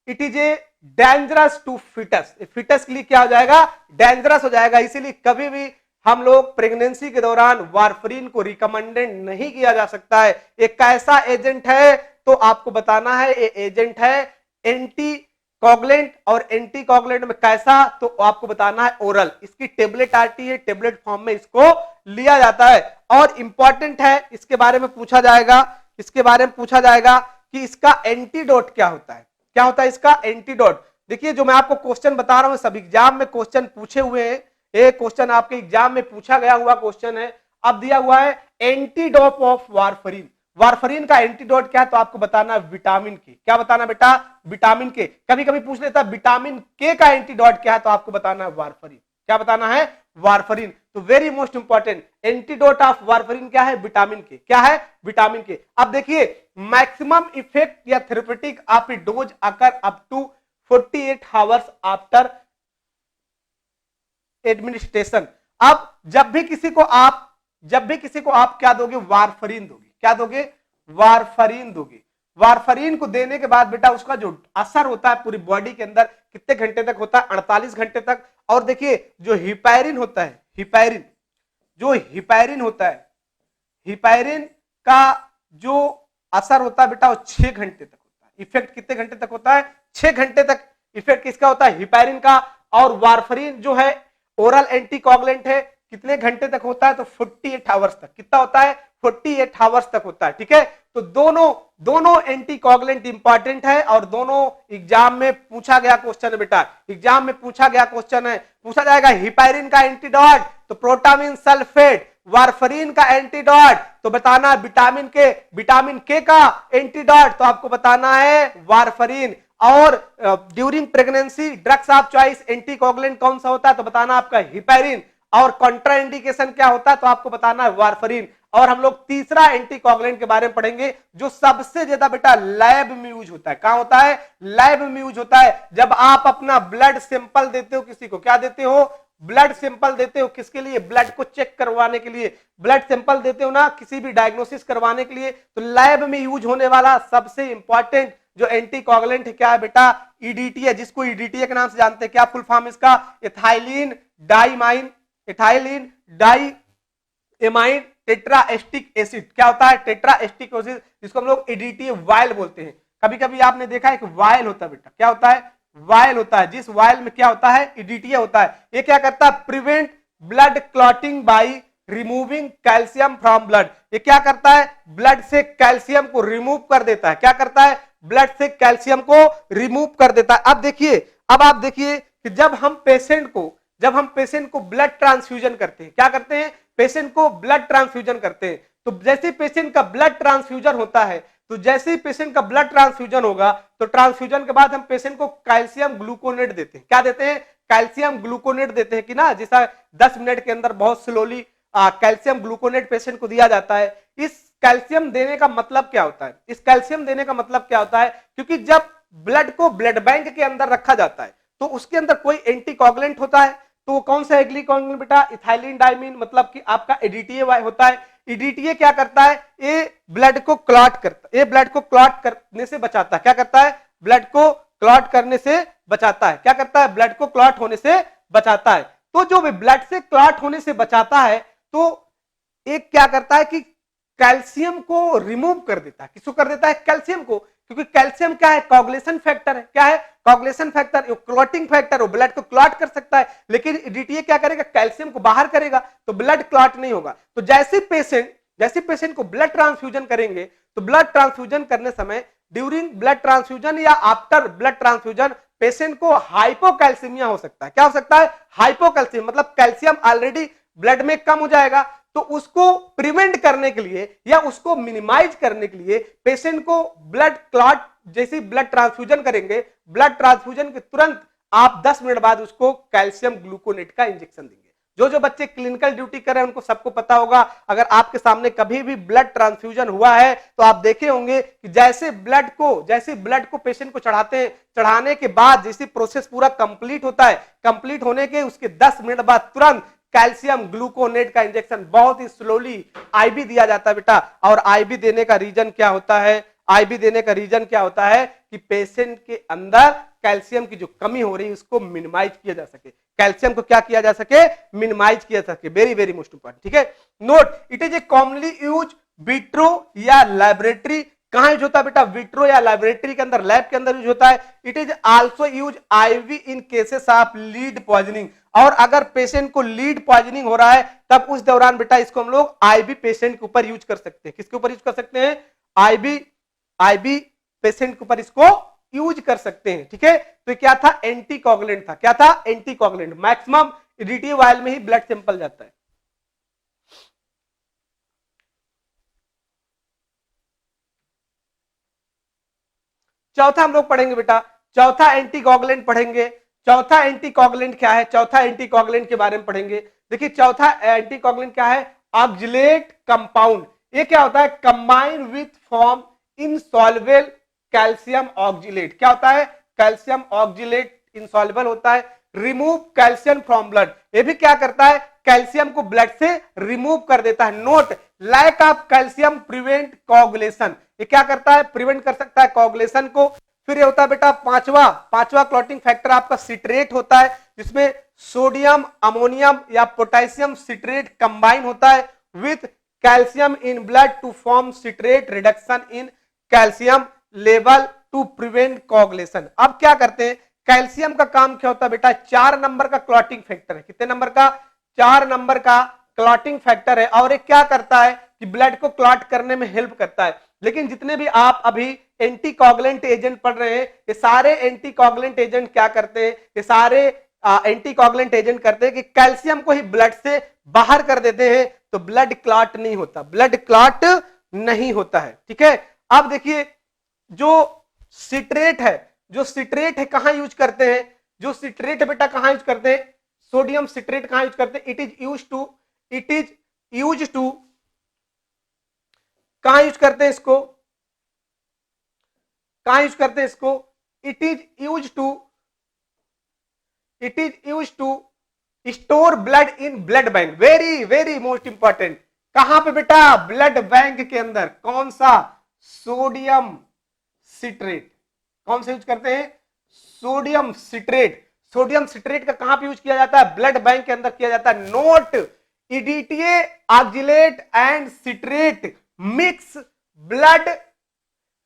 it is a dangerous to foetus. Foetus के लिए क्या हो जाएगा? डेंजरस हो जाएगा। इसीलिए कभी भी हम लोग प्रेगनेंसी के दौरान वारफरीन को रिकमेंडेड नहीं किया जा सकता है। एक कैसा एजेंट है? तो आपको बताना है, ये एजेंट है एंटीकोगुलेंट। और एंटीकोगुलेंट में कैसा? तो आपको बताना है ओरल। इसकी टेबलेट आती है, टेबलेट फॉर्म में इसको लिया जाता है। और इंपॉर्टेंट है, इसके बारे में पूछा जाएगा कि इसका एंटीडोट क्या होता है? क्या होता है इसका एंटीडोट? देखिए, जो मैं आपको क्वेश्चन बता रहा हूं, सब एग्जाम में क्वेश्चन पूछे हुए हैं। एक क्वेश्चन आपके एग्जाम में पूछा गया हुआ क्वेश्चन है। अब दिया हुआ है एंटीडोट ऑफ वारफरीन। वारफरीन का एंटीडोट क्या है? तो आपको बताना विटामिन के। क्या बताना बेटा? विटामिन के। कभी कभी पूछ लेता विटामिन के का एंटीडोट क्या है? तो आपको बताना है वारफरीन। क्या बताना है? वारफरीन। तो very most important, antidote of warfarin क्या है? विटामिन के। क्या है? Vitamin K. अब देखिए, मैक्सिमम इफेक्ट या थेरेपेटिक आप dose occur up to 48 hours after administration. अब जब भी किसी को आप क्या दोगे? वारफरीन दोगे। क्या दोगे? वारफरीन दोगे। वारफरीन को देने के बाद बेटा उसका जो असर होता है पूरी बॉडी के अंदर कितने घंटे तक होता है? 48 घंटे तक। और देखिए, जो हिपैरिन होता है, हिपैरिन का जो असर होता है बेटा वो 6 घंटे तक होता है। इफेक्ट कितने घंटे तक होता है? 6 घंटे तक इफेक्ट किसका होता है? हिपैरिन का। और वारफरीन जो है ओरल एंटीकोगुलेंट है, कितने घंटे तक होता है? तो 48 आवर्स तक। कितना होता है? 48 आवर्स तक होता है। ठीक है, तो दोनों एंटीकोगुलेंट इंपॉर्टेंट है, और दोनों एग्जाम में पूछा गया क्वेश्चन है बेटा। एग्जाम में पूछा गया क्वेश्चन है, पूछा जाएगा हिपैरिन का एंटीडोट तो प्रोटामिन सल्फेट, वारफरीन का एंटीडोट तो बताना विटामिन के का एंटीडोट तो आपको बताना है वारफरीन। और during pregnancy drugs of choice anticoagulant कौन सा होता है? तो बताना आपका हिपैरिन। और कॉन्ट्राइंडिकेशन क्या होता है? तो आपको बताना है वारफरीन। और हम लोग तीसरा एंटीकोगुलेंट के बारे में पढ़ेंगे जो सबसे ज्यादा बेटा लैब में यूज होता है। कहां होता है? लैब में यूज होता है। जब आप अपना ब्लड सैंपल देते हो किसी को, क्या देते हो? ब्लड सैंपल देते हो किसके लिए, ब्लड को चेक करवाने के लिए, ब्लड सैंपल देते हो ना किसी भी डायग्नोसिस करवाने के लिए, तो लैब में यूज होने वाला सबसे इंपॉर्टेंट जो एंटीकोगुलेंट है क्या है बेटा, ईडीटी है, जिसको ईडीटी के नाम से जानते हैं। क्या फुल फॉर्म इसका, ethylene diamine, ethylene di amine tetraacetic acid. क्या होता है, टेट्राएस्टिक एसिड, जिसको हम लोग ईडीटी वायल बोलते हैं। कभी कभी आपने देखा है कि वायल होता है बेटा, क्या होता है, वायल होता है, जिस वायल में क्या होता है, ईडीटी होता है। ये क्या करता है, prevent blood clotting by removing calcium from blood. ये क्या करता है, ब्लड से कैल्शियम को रिमूव कर देता है। क्या करता है, ब्लड से कैल्शियम को रिमूव कर देता है। अब देखिए, अब आप देखिए कि जब हम पेशेंट को ब्लड ट्रांसफ्यूजन करते हैं, क्या करते हैं, पेशेंट को ब्लड ट्रांसफ्यूजन करते हैं, तो जैसे पेशेंट का ब्लड ट्रांसफ्यूजन होता है, तो जैसे ही पेशेंट का ब्लड ट्रांसफ्यूजन होगा, तो ट्रांसफ्यूजन के बाद हम पेशेंट को कैल्शियम ग्लूकोनेट देते हैं। क्या देते हैं, कैल्शियम ग्लूकोनेट देते हैं कि ना, जैसा 10 मिनट के अंदर बहुत स्लोली कैल्शियम ग्लूकोनेट पेशेंट को दिया जाता है। इस कैल्शियम देने का मतलब क्या होता है, इस कैल्शियम देने का मतलब क्या होता है, क्योंकि जब ब्लड को ब्लड बैंक के अंदर रखा जाता है तो उसके अंदर कोई एंटीकोगुलेंट होता है, तो वो कौन सा एग्लीकोगुलेंट बेटा, इथाइलिन डाइमीन, मतलब कि आपका एडीटीए होता है। ईडीटीए क्या करता है, ये ब्लड को क्लॉट करता है, ये ब्लड को क्लॉट करने से बचाता है। क्या करता है, ब्लड को क्लॉट करने से बचाता है। क्या करता है, ब्लड को क्लॉट होने से बचाता है। तो जो भी ब्लड से क्लॉट होने से बचाता है, तो एक क्या करता है कि कैल्शियम को रिमूव कर देता है। किसको कर देता है, कैल्शियम को, क्योंकि कैल्शियम क्या है, कोगुलेशन फैक्टर है। क्या है, कोगुलेशन फैक्टर, क्लॉटिंग फैक्टर, वो ब्लड को क्लॉट कर सकता है। लेकिन डीटीए क्या करेगा, कैल्शियम को बाहर करेगा, तो ब्लड क्लॉट नहीं होगा। तो जैसे पेशेंट को ब्लड ट्रांसफ्यूजन करेंगे, तो ब्लड ट्रांसफ्यूजन करने समय, ड्यूरिंग ब्लड ट्रांसफ्यूजन या आफ्टर ब्लड ट्रांसफ्यूजन, पेशेंट को हाइपोकैल्सीमिया हो सकता है। क्या हो सकता है, हाइपोकैल्सीमिया, मतलब कैल्शियम ऑलरेडी ब्लड में कम हो जाएगा। तो उसको प्रिवेंट करने के लिए या उसको मिनिमाइज करने के लिए पेशेंट को ब्लड क्लॉट, जैसे ब्लड ट्रांसफ्यूजन करेंगे, ब्लड ट्रांसफ्यूजन के तुरंत आप 10 मिनट बाद उसको कैल्शियम ग्लूकोनेट का इंजेक्शन देंगे। जो जो बच्चे क्लिनिकल ड्यूटी कर रहे हैं उनको सबको पता होगा, अगर आपके सामने कभी भी ब्लड ट्रांसफ्यूजन हुआ है तो आप देखे होंगे कि जैसे ब्लड को पेशेंट को चढ़ाते हैं, चढ़ाने के बाद जैसे प्रोसेस पूरा कंप्लीट होता है, कंप्लीट होने के उसके 10 मिनट बाद तुरंत कैल्शियम ग्लूकोनेट का इंजेक्शन बहुत ही स्लोली आईबी दिया जाता है बेटा। और आईबी देने का रीजन क्या होता है, आईबी देने का रीजन क्या होता है कि पेशेंट के अंदर कैल्शियम की जो कमी हो रही है उसको मिनिमाइज किया जा सके, कैल्शियम को क्या किया जा सके, मिनिमाइज किया जा सके। वेरी वेरी मोस्ट इंपॉर्टेंट, ठीक है। Note, it is A commonly use vitro या लैबोरेटरी। कहां यूज होता है बेटा, विट्रो या लैबोरेटरी के अंदर, लैब के अंदर यूज होता है। It is also use IV in cases of lead poisoning. और अगर पेशेंट को लीड पॉइजनिंग हो रहा है तब उस दौरान बेटा इसको हम लोग आईबी पेशेंट के ऊपर यूज कर सकते हैं। किसके ऊपर यूज कर सकते हैं, आईबी पेशेंट के ऊपर इसको यूज कर सकते हैं, ठीक है। तो क्या था, एंटीकोगुलेंट था। क्या था, एंटीकोगुलेंट। मैक्सिमम ईडीटी वायल में ही ब्लड सैंपल जाता है। चौथा हम लोग पढ़ेंगे बेटा, चौथा एंटीकोगुलेंट पढ़ेंगे। चौथा एंटीकोगुलेंट क्या है, चौथा एंटीकोगुलेंट के बारे में पढ़ेंगे। देखिए चौथा एंटीकोगुलेंट क्या है, ऑक्जिलेट कंपाउंड। ये क्या होता है, combine with form insoluble calcium oxalate. क्या होता है, कैल्शियम ऑक्जिलेट इनसॉल्युबल होता है। रिमूव कैल्शियम फ्रॉम ब्लड, ये भी क्या करता है, कैल्शियम को ब्लड से रिमूव कर देता है। Note, lack of calcium prevent coagulation. ये क्या करता है, प्रिवेंट कर सकता है कोगुलेशन को। फिर ये होता है बेटा पांचवा क्लॉटिंग फैक्टर आपका सिट्रेट होता है, जिसमें सोडियम अमोनियम या पोटेशियम सिट्रेट कंबाइन होता है with calcium in blood to form citrate reduction in calcium level to prevent coagulation. अब क्या करते हैं, कैल्शियम का काम क्या होता है बेटा, 4 नंबर का क्लॉटिंग फैक्टर है। कितने नंबर का, 4 नंबर का क्लॉटिंग फैक्टर है। और एक क्या करता है कि ब्लड को क्लॉट करने में हेल्प करता है। लेकिन जितने भी आप अभी एंटीकोगुलेंट एजेंट पढ़ रहे हैं, ये सारे एंटीकोगुलेंट एजेंट क्या करते हैं, ये सारे एंटीकोगुलेंट एजेंट करते हैं कि कैल्शियम को ही ब्लड से बाहर कर देते हैं, तो ब्लड क्लॉट नहीं होता, ब्लड क्लॉट नहीं होता है, ठीक है। अब देखिए जो सिट्रेट है कहां यूज करते हैं, जो सिट्रेट है बेटा कहां यूज करते हैं, सोडियम सिट्रेट कहां यूज करते हैं, इट इज यूज टू कहां यूज करते हैं इसको, कहां यूज करते हैं इसको, it is use to store blood in blood bank, very very most important. कहां पे बेटा? ब्लड बैंक के अंदर। कौन सा? Sodium citrate. कौन सा यूज करते हैं? Sodium citrate. सोडियम सिट्रेट का कहां पे यूज किया जाता है? ब्लड बैंक के अंदर किया जाता है। Note EDTA oxalate and citrate mix blood,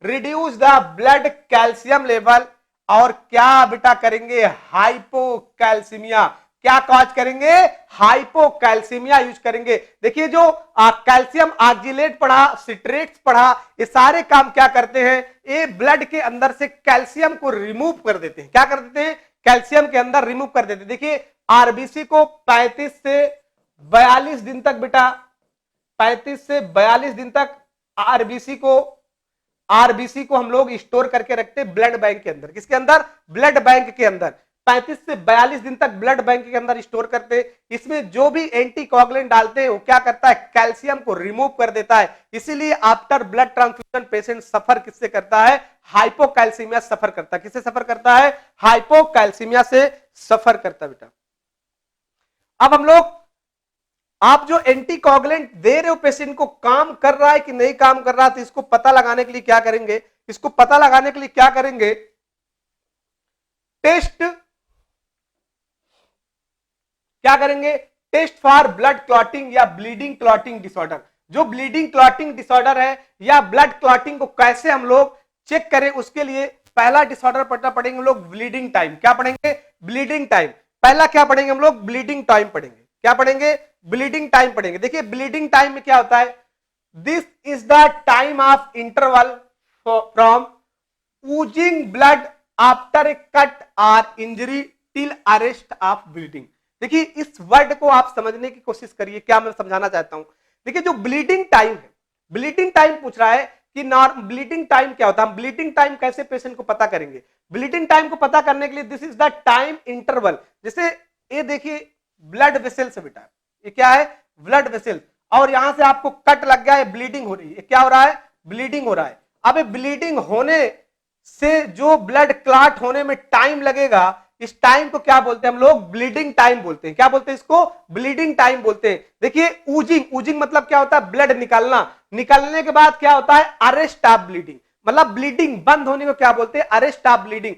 reduce the blood calcium level, और क्या बेटा करेंगे? हाइपोकैल्सीमिया। क्या कॉज करेंगे? हाइपोकैल्सीमिया यूज करेंगे। देखिए जो कैल्शियम ऑक्जिलेट पढ़ा, सिट्रेट्स पढ़ा, ये सारे काम क्या करते हैं? ये ब्लड के अंदर से कैल्शियम को रिमूव कर देते हैं। क्या कर देते हैं? कैल्शियम के अंदर रिमूव कर देते हैं। देखिए आरबीसी को 35 से 42 दिन तक बेटा, 35 से 42 दिन तक आरबीसी को हम लोग स्टोर करके रखते हैं ब्लड बैंक के अंदर। किसके अंदर? ब्लड बैंक के अंदर। 35 से 42 दिन तक ब्लड बैंक के अंदर स्टोर करते हैं। इसमें जो भी एंटीकोगुलेंट डालते हैं वो क्या करता है? कैल्शियम को रिमूव कर देता है। इसीलिए आफ्टर ब्लड ट्रांसफ्यूजन पेशेंट सफर किससे करता है? हाइपोकैल्सीमिया सफर करता है। किससे सफर करता है? हाइपोकैल्सीमिया से सफर करता है बेटा। अब हम लोग, आप जो एंटीकोगुलेंट दे रहे हो पेशेंट को, काम कर रहा है कि नहीं काम कर रहा, तो इसको पता लगाने के लिए क्या करेंगे? इसको पता लगाने के लिए क्या करेंगे? टेस्ट। क्या करेंगे? टेस्ट फॉर ब्लड क्लॉटिंग या ब्लीडिंग क्लॉटिंग डिसऑर्डर। जो ब्लीडिंग क्लॉटिंग डिसऑर्डर है या ब्लड क्लॉटिंग को कैसे हम लोग चेक करें, उसके लिए पहला डिसऑर्डर पढ़ेंगे हम लोग, ब्लीडिंग टाइम। क्या पढ़ेंगे? Bleeding time. पहला क्या पढ़ेंगे हम लोग? ब्लीडिंग टाइम पढ़ेंगे। क्या पढ़ेंगे? ब्लीडिंग टाइम पढ़ेंगे। देखिए ब्लीडिंग टाइम में क्या होता है? This is the time of interval from oozing blood after a cut और injury till arrest of bleeding. देखिए इस वर्ड को आप समझने की कोशिश करिए, क्या मैं समझाना चाहता हूं। देखिए जो ब्लीडिंग टाइम है, ब्लीडिंग टाइम पूछ रहा है कि ब्लीडिंग टाइम क्या होता है, हम ब्लीडिंग टाइम कैसे पेशेंट को पता करेंगे? ब्लीडिंग टाइम को पता करने के लिए this is the time interval. जैसे ये देखिए ब्लड वेसल से बेटा, ये क्या है? ब्लड वेसल, और यहां से आपको कट लग गया है, ब्लीडिंग हो रही है। क्या हो रहा है? ब्लीडिंग हो रहा है। अब ब्लीडिंग होने से जो ब्लड क्लॉट होने में टाइम लगेगा, इस टाइम को क्या बोलते हैं हम लोग? ब्लीडिंग टाइम बोलते हैं। क्या बोलते हैं इसको? ब्लीडिंग टाइम बोलते हैं। देखिए ऊजिंग मतलब क्या होता है? ब्लड निकालना। निकलने के बाद क्या होता है? अरेस्ट ऑफ ब्लीडिंग, मतलब ब्लीडिंग बंद होने को क्या बोलते हैं? Arrest of bleeding.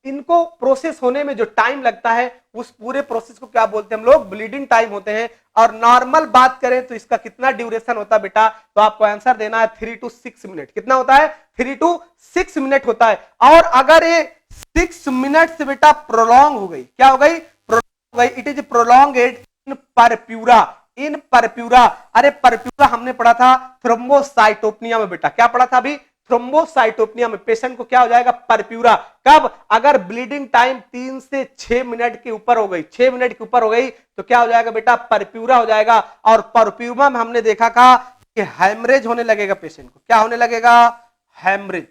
इनको प्रोसेस होने में जो टाइम लगता है, उस पूरे प्रोसेस को क्या बोलते हैं हम लोग? ब्लीडिंग टाइम होते हैं। और नॉर्मल बात करें तो इसका कितना ड्यूरेशन होता है बेटा? तो आपको आंसर देना है 3 to 6 मिनट। कितना होता है? 3 to 6 मिनट होता है। और अगर ये 6 मिनट से बेटा प्रोलॉन्ग हो गई, क्या हो गई? प्रोलॉन्ग हो गई, it is prolonged in purpura. In purpura, अरे परप्यूरा हमने पढ़ा था थ्रोम्बोसाइटोपेनिया में बेटा। क्या पढ़ा था अभी? थ्रोम्बोसाइटोपेनिया में पेशेंट को क्या हो जाएगा? परप्यूरा। कब? अगर ब्लीडिंग टाइम 3 से 6 मिनट के ऊपर हो गई, 6 मिनट के ऊपर हो गई तो क्या हो जाएगा बेटा? परप्यूरा हो जाएगा। और परप्यूरा में हमने देखा था कि हेमरेज होने लगेगा पेशेंट को। क्या होने लगेगा? हेमरेज।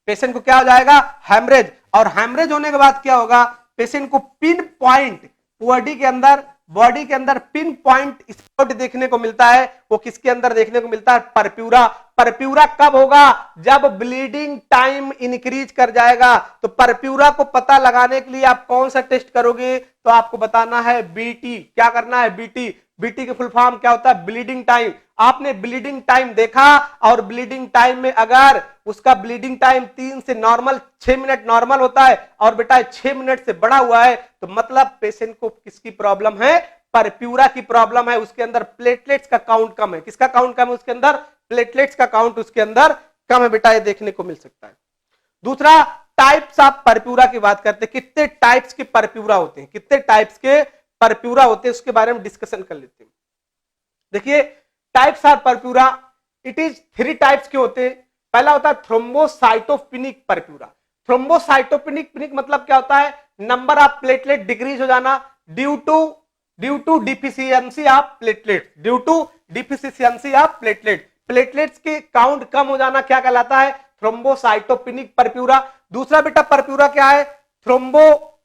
पेशेंट को क्या हो जाएगा? हेमरेज। और हेमरेज होने के बाद क्या होगा? पेशेंट को पिन पॉइंट बॉडी के अंदर पिन पॉइंट स्पॉट देखने को मिलता है। वो किसके अंदर देखने को मिलता है? परप्यूरा। परप्यूरा कब होगा? जब ब्लीडिंग टाइम इंक्रीज कर जाएगा। तो परप्यूरा को पता लगाने के लिए आप कौन सा टेस्ट करोगे? तो आपको बताना है बीटी। क्या करना है? बीटी। बीटी की फुल फॉर्म क्या होता है? Bleeding time. आपने ब्लीडिंग टाइम देखा और ब्लीडिंग टाइम में अगर उसका ब्लीडिंग टाइम 3 से नॉर्मल 6 मिनट नॉर्मल होता है और बेटा 6 मिनट से बड़ा हुआ है, तो मतलब पेशेंट को किसकी प्रॉब्लम है? परप्यूरा की प्रॉब्लम है। उसके अंदर प्लेटलेट्स का काउंट कम है। किसका काउंट कम है? उसके अंदर प्लेटलेट्स का काउंट उसके अंदर कम है बेटा, ये देखने को मिल सकता है। दूसरा, टाइप्स ऑफ परप्यूरा की बात करते हैं। कितने टाइप्स के परप्यूरा होते हैं? कितने टाइप्स के परप्यूरा होते हैं उसके बारे में डिस्कशन कर लेते हैं। देखिए types of purpura, it is 3 types के होते हैं। पहला होता है थ्रोम्बोसाइटोपेनिक परप्यूरा। थ्रोम्बोसाइटोपेनिक मतलब क्या होता है? नंबर ऑफ प्लेटलेट डिक्रीज हो जाना due to deficiency of platelet. Due to deficiency of platelet, platelets के काउंट कम हो जाना क्या कहलाता है? Thrombocytopenic purpura. दूसरा बेटा परप्यूरा क्या है? Thrombo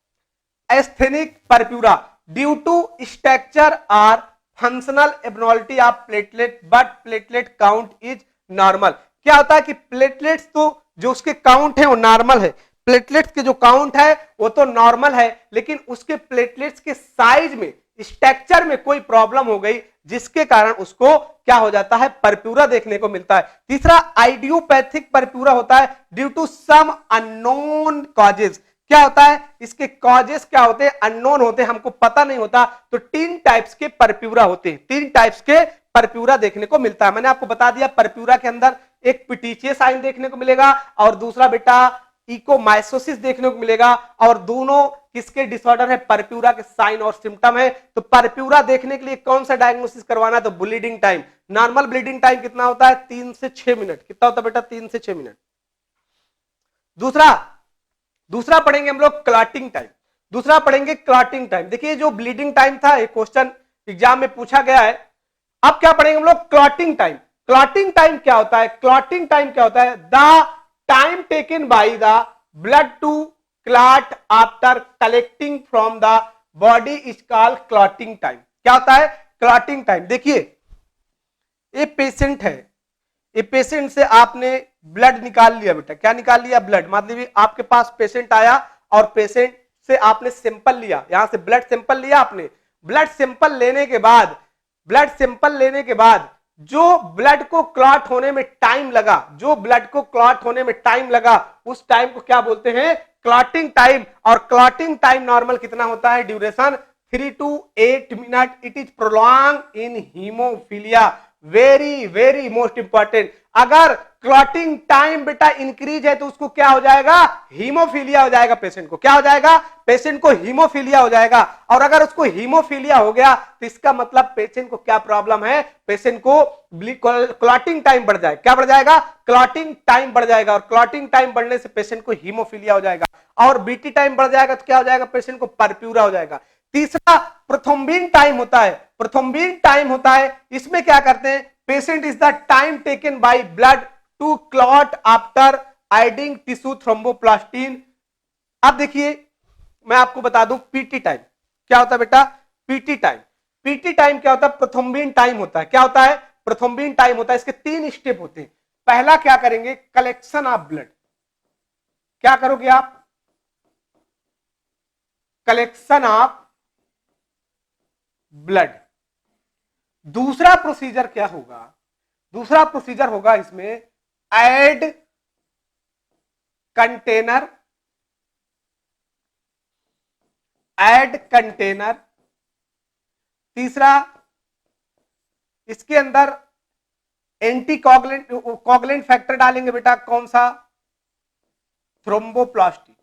asthenic purpura, due to structure और functional abnormality of platelet but platelet count is normal. क्या होता है कि प्लेटलेट्स तो जो उसके काउंट है वो नॉर्मल है, प्लेटलेट्स के जो काउंट है वो तो नॉर्मल है, लेकिन उसके प्लेटलेट्स के साइज में, स्ट्रक्चर में कोई प्रॉब्लम हो गई, जिसके कारण उसको क्या हो जाता है, परप्यूरा देखने को मिलता है। तीसरा आइडियोपैथिक परप्यूरा होता है due to some unknown causes. क्या होता है, इसके कॉजेस क्या होते हैं, अननोन होते हैं, हमको पता नहीं होता। तो 3 टाइप्स के परप्यूरा होते हैं, 3 टाइप्स के परप्यूरा देखने को मिलता है। मैंने आपको बता दिया परप्यूरा के अंदर एक पिटीचिए साइन देखने को मिलेगा और दूसरा बेटा इकोमाइसोसिस देखने को मिलेगा, और दोनों किसके डिसऑर्डर है, परप्यूरा के साइन और सिम्टम है। तो परप्यूरा देखने के लिए कौन सा डायग्नोसिस करवाना है, तो bleeding time, normal bleeding time कितना होता है, 3 से 6 मिनट। कितना होता है बेटा, 3 से 6 मिनट। दूसरा पढ़ेंगे हम लोग क्लॉटिंग टाइम। दूसरा पढ़ेंगे क्लॉटिंग टाइम। देखिए जो ब्लीडिंग टाइम था, एक क्वेश्चन एग्जाम में पूछा गया है। अब क्या पढ़ेंगे हम लोग, क्लॉटिंग टाइम। क्लॉटिंग टाइम क्या होता है, क्लॉटिंग टाइम क्या होता है, the time taken by the blood to clot after collecting from the body is called clotting time. क्या होता है, क्लॉटिंग टाइम। देखिए ये पेशेंट है, ये पेशेंट से आपने ब्लड निकाल लिया बेटा, क्या निकाल लिया, ब्लड। मतलब आपके पास पेशेंट आया और पेशेंट से आपने सैंपल लिया, यहां से ब्लड सैंपल लिया आपने। ब्लड सैंपल लेने के बाद जो ब्लड को क्लॉट होने में टाइम लगा, उस टाइम को क्या बोलते हैं, क्लॉटिंग टाइम। और क्लॉटिंग टाइम नॉर्मल कितना होता है, duration 3 to 8 minute. It is prolong in haemophilia. Very very most important. अगर क्लॉटिंग टाइम बेटा इंक्रीज है तो उसको क्या हो जाएगा, हीमोफीलिया हो जाएगा। पेशेंट को क्या हो जाएगा, पेशेंट को हीमोफीलिया हो जाएगा। और अगर उसको हीमोफीलिया हो गया तो इसका मतलब पेशेंट को क्या प्रॉब्लम है, पेशेंट को क्लॉटिंग टाइम बढ़ जाएगा। क्या बढ़ जाएगा, क्लॉटिंग टाइम बढ़ जाएगा। और क्लॉटिंग टाइम बढ़ने से पेशेंट को हीमोफीलिया हो जाएगा। और बीटी टाइम बढ़ जाएगा तो क्या हो जाएगा, पेशेंट को परप्यूरा हो जाएगा। तीसरा प्रोथ्रोम्बिन टाइम होता है। प्रोथ्रोम्बिन टाइम होता है, इसमें क्या करते हैं, patient is the time taken by blood to clot after adding tissue thromboplastin. अब देखिए मैं आपको बता दूं पीटी टाइम क्या होता है बेटा, पीटी टाइम क्या होता है, प्रोथ्रोम्बिन टाइम होता है। क्या होता है, प्रोथ्रोम्बिन टाइम होता है। इसके 3 स्टेप होते हैं। पहला क्या करेंगे, कलेक्शन ऑफ ब्लड। क्या करोगे आप, कलेक्शन ऑफ ब्लड। दूसरा प्रोसीजर क्या होगा, दूसरा प्रोसीजर होगा इसमें ऐड कंटेनर, तीसरा इसके अंदर एंटी कोगुलेंट फैक्टर डालेंगे बेटा, कौन सा, थ्रोम्बोप्लास्टिन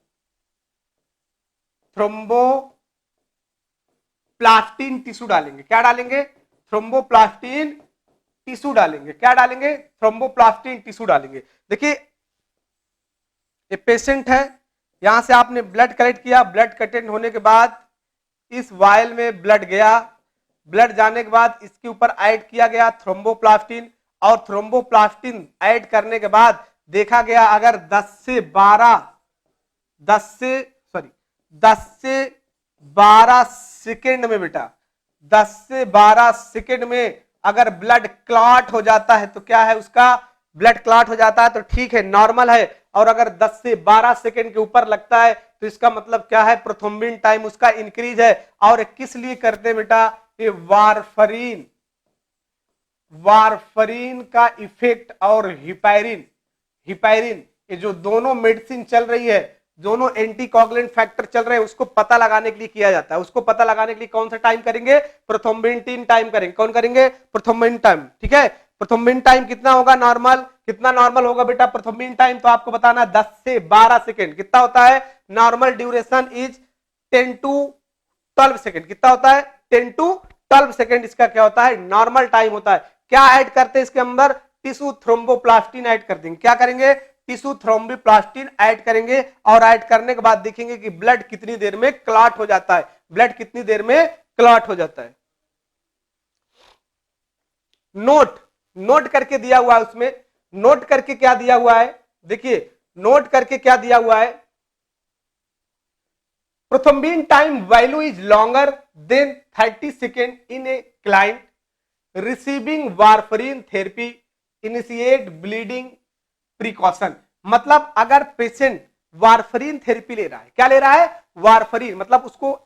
टिश्यू डालेंगे। क्या डालेंगे, थ्रोम्बोप्लास्टिन टिश्यू डालेंगे। क्या डालेंगे, थ्रोम्बोप्लास्टिन टिश्यू डालेंगे। देखिए ये पेशेंट है, यहां से आपने ब्लड कलेक्ट किया, ब्लड कलेक्ट होने के बाद इस वायल में ब्लड गया, ब्लड जाने के बाद इसके ऊपर ऐड किया गया थ्रोम्बोप्लास्टिन। और थ्रोम्बोप्लास्टिन ऐड करने के बाद देखा गया अगर 10 से 12 सेकेंड में बेटा, 10 से 12 सेकेंड में अगर ब्लड क्लॉट हो जाता है तो क्या है, उसका ब्लड क्लॉट हो जाता है तो ठीक है, नॉर्मल है। और अगर 10 से 12 सेकेंड के ऊपर लगता है तो इसका मतलब क्या है, प्रोथ्रोम्बिन टाइम उसका इंक्रीज है। और किस लिए करते हैं बेटा, ये वारफरीन का इफेक्ट और हिपैरिन ये जो दोनों मेडिसिन चल रही है, दोनों एंटीकोगुलेंट फैक्टर चल रहे हैं, उसको पता लगाने के लिए किया जाता है। उसको पता लगाने के लिए कौन सा टाइम करेंगे, प्रोथ्रोम्बिन टाइम करेंगे। कौन करेंगे, प्रोथ्रोम्बिन टाइम। ठीक है, प्रोथ्रोम्बिन टाइम कितना होगा, नॉर्मल। कितना नॉर्मल होगा बेटा प्रोथ्रोम्बिन टाइम, तो आपको बताना 10 से 12 सेकेंड। कितना होता है, normal duration is 10 to 12 second. कितना होता है, 10 to 12 सेकेंड इसका क्या होता है, नॉर्मल टाइम होता है। क्या ऐड करते हैं इसके अंदर, टिश्यू थ्रोम्बोप्लास्टिन ऐड कर देंगे। क्या करेंगे, टिश्यू थ्रोम्बोप्लास्टिन ऐड करेंगे। और ऐड करने के बाद देखेंगे कि ब्लड कितनी देर में क्लॉट हो जाता है, ब्लड कितनी देर में क्लॉट हो जाता है। नोट करके दिया हुआ है उसमें, नोट करके क्या दिया हुआ है, देखिए नोट करके क्या दिया हुआ है, prothrombin time value is longer than 30 second in a client receiving warfarin therapy initiate bleeding precaution. मतलब अगर पेशेंट वारफरीन थेरेपी ले रहा है। क्या ले रहा है? वारफरीन, मतलब उसको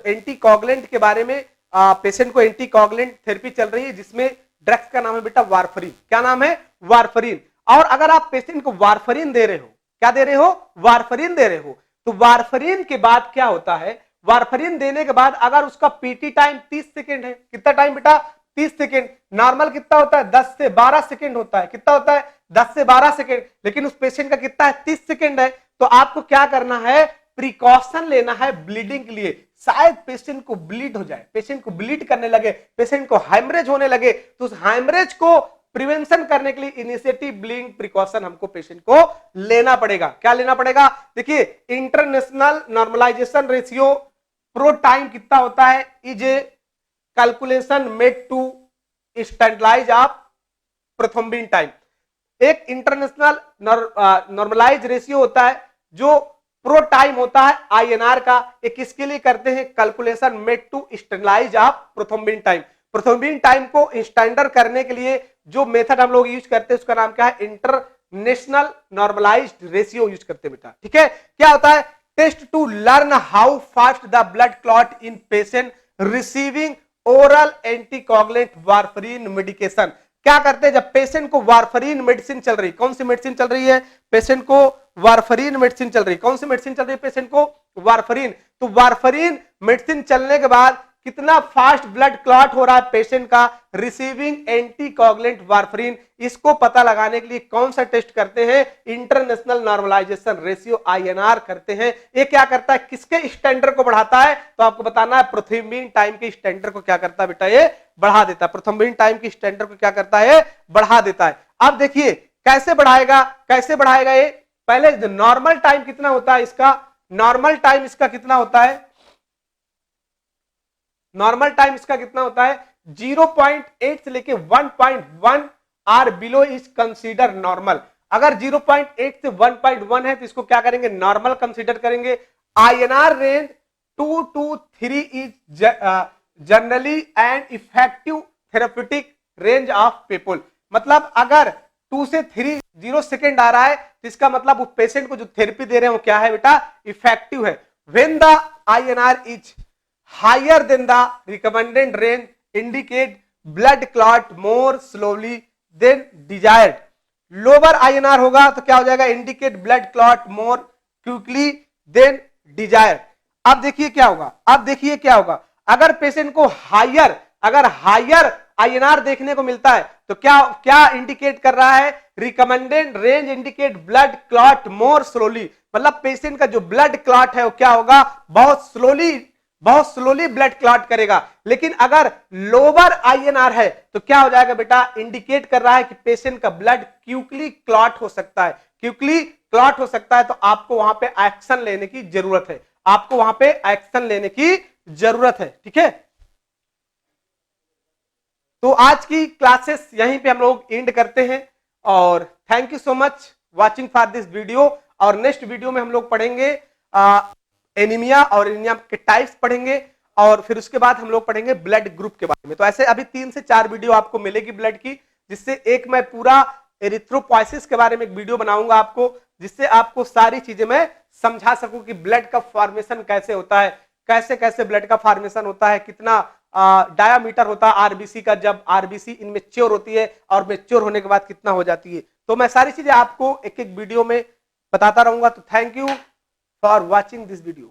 एंटीकोगुलेंट के बारे में, पेशेंट को एंटीकोगुलेंट थेरेपी चल रही है जिसमें ड्रग्स का नाम है बेटा वारफरीन। क्या नाम है? वारफरीन। और अगर आप पेशेंट को वारफरीन दे रहे हो, क्या दे रहे हो? वारफरीन दे रहे हो, तो वारफरीन के बाद क्या होता है? वारफरीन देने के बाद अगर उसका पीटी टाइम 30 सेकेंड है, कितना टाइम बेटा? 30 सेकेंड। नॉर्मल कितना होता है? 10 से 12 सेकेंड होता है। कितना होता है? 10 से 12 सेकेंड। लेकिन उस पेशेंट का कितना है? 30 सेकेंड है। तो आपको क्या करना है? प्रिकॉशन लेना है ब्लीडिंग के लिए। शायद पेशेंट को ब्लीड हो जाए, पेशेंट को ब्लीड करने लगे, पेशेंट को हाइमरेज होने लगे, तो उस हाइमरेज को प्रिवेंशन करने के लिए इनिशिएटिव ब्लीडिंग प्रिकॉशन हमको पेशेंट को लेना पड़ेगा। क्या लेना पड़ेगा? देखिए, international normalisation ratio pro time कितना होता है? Is a calculation made to standardise of prothrombin time. एक इंटरनेशनल नॉर्मलाइज रेशियो होता है जो प्रो टाइम होता है आईएनआर का। एक किसके लिए करते हैं? Calculation made to standardise of prothrombin time. Prothrombin time को स्टैंडर्ड करने के लिए जो मेथड हम लोग यूज करते हैं उसका नाम क्या है? इंटरनेशनल नॉर्मलाइज्ड रेशियो यूज करते हैं बेटा। ठीक है, क्या होता है? Test to learn how fast the blood clot in patient receiving oral anticoagulant warfarin medication. क्या करते हैं? जब पेशेंट को वारफरीन मेडिसिन चल रही, कौन सी मेडिसिन चल रही है? पेशेंट को वारफरीन मेडिसिन चल रही। कौन सी मेडिसिन चल रही है पेशेंट को? वारफरीन। तो वारफरीन मेडिसिन चलने के बाद कितना फास्ट ब्लड क्लॉट हो रहा है पेशेंट का रिसीविंग एंटीकोगुलेंट वारफरीन, इसको पता लगाने के लिए कौन सा टेस्ट करते हैं? इंटरनेशनल नॉर्मलाइजेशन रेशियो आईएनआर करते हैं। ये क्या करता है? किसके स्टैंडर्ड को बढ़ाता है? तो आपको बताना है प्रोथ्रोम्बिन टाइम के स्टैंडर्ड को क्या करता है बेटा? ये बढ़ा देता है। प्रोथ्रोम्बिन टाइम के स्टैंडर्ड को क्या करता है? बढ़ा देता है। अब देखिए कैसे बढ़ाएगा, कैसे बढ़ाएगा ये? पहले नॉर्मल टाइम कितना होता है इसका? नॉर्मल टाइम इसका कितना होता है? नॉर्मल टाइम इसका कितना होता है? 0.8 से लेके 1.1 or below is consider normal. अगर 0.8 से 1.1 है तो इसको क्या करेंगे? नॉर्मल कंसीडर करेंगे। INR range 2 to 3 is generally and effective therapeutic range of people. मतलब अगर 2 से 3 0 सेकेंड आ रहा है तो इसका मतलब उस पेशेंट को जो थेरेपी दे रहे हैं वो क्या है बेटा? इफेक्टिव है। When the INR is higher than the recommended range indicate blood clot more slowly than desired। lower INR होगा तो क्या हो जाएगा? indicate blood clot more quickly than desired। अब देखिए क्या होगा, अब देखिए क्या होगा, अगर पेशेंट को अगर हायर INR देखने को मिलता है तो क्या क्या इंडिकेट कर रहा है? Recommended range indicate blood clot मोर स्लोली। मतलब पेशेंट का जो ब्लड क्लॉट है वो क्या होगा? बहुत स्लोली ब्लड क्लॉट करेगा। लेकिन अगर लोअर आईएनआर है तो क्या हो जाएगा बेटा? इंडिकेट कर रहा है कि पेशेंट का ब्लड क्विकली क्लॉट हो सकता है। क्विकली क्लॉट हो सकता है तो आपको वहां पे एक्शन लेने की जरूरत है, आपको वहां पे एक्शन लेने की जरूरत है। ठीक है, तो आज की क्लासेस यहीं पे हम लोग एंड करते हैं और thank you so much watching for this video. और नेक्स्ट वीडियो में हम लोग पढ़ेंगे एनीमिया और एनीमिया के टाइप्स पढ़ेंगे और फिर उसके बाद हम लोग पढ़ेंगे ब्लड ग्रुप के बारे में। तो ऐसे अभी 3 से 4 वीडियो आपको मिलेगी ब्लड की, जिससे एक मैं पूरा एरिथ्रोपोइसिस के बारे में एक वीडियो बनाऊंगा आपको, जिससे आपको सारी चीजें मैं समझा सकूं कि ब्लड का फॉर्मेशन कैसे होता है, कैसे कैसे ब्लड का फॉर्मेशन होता है, कितना डायामीटर होता है आरबीसी का जब आरबीसी इनमेच्योर होती है और मैच्योर होने के बाद कितना हो जाती है। तो मैं सारी चीजें आपको एक एक वीडियो में बताता रहूंगा। तो thank you for watching this video।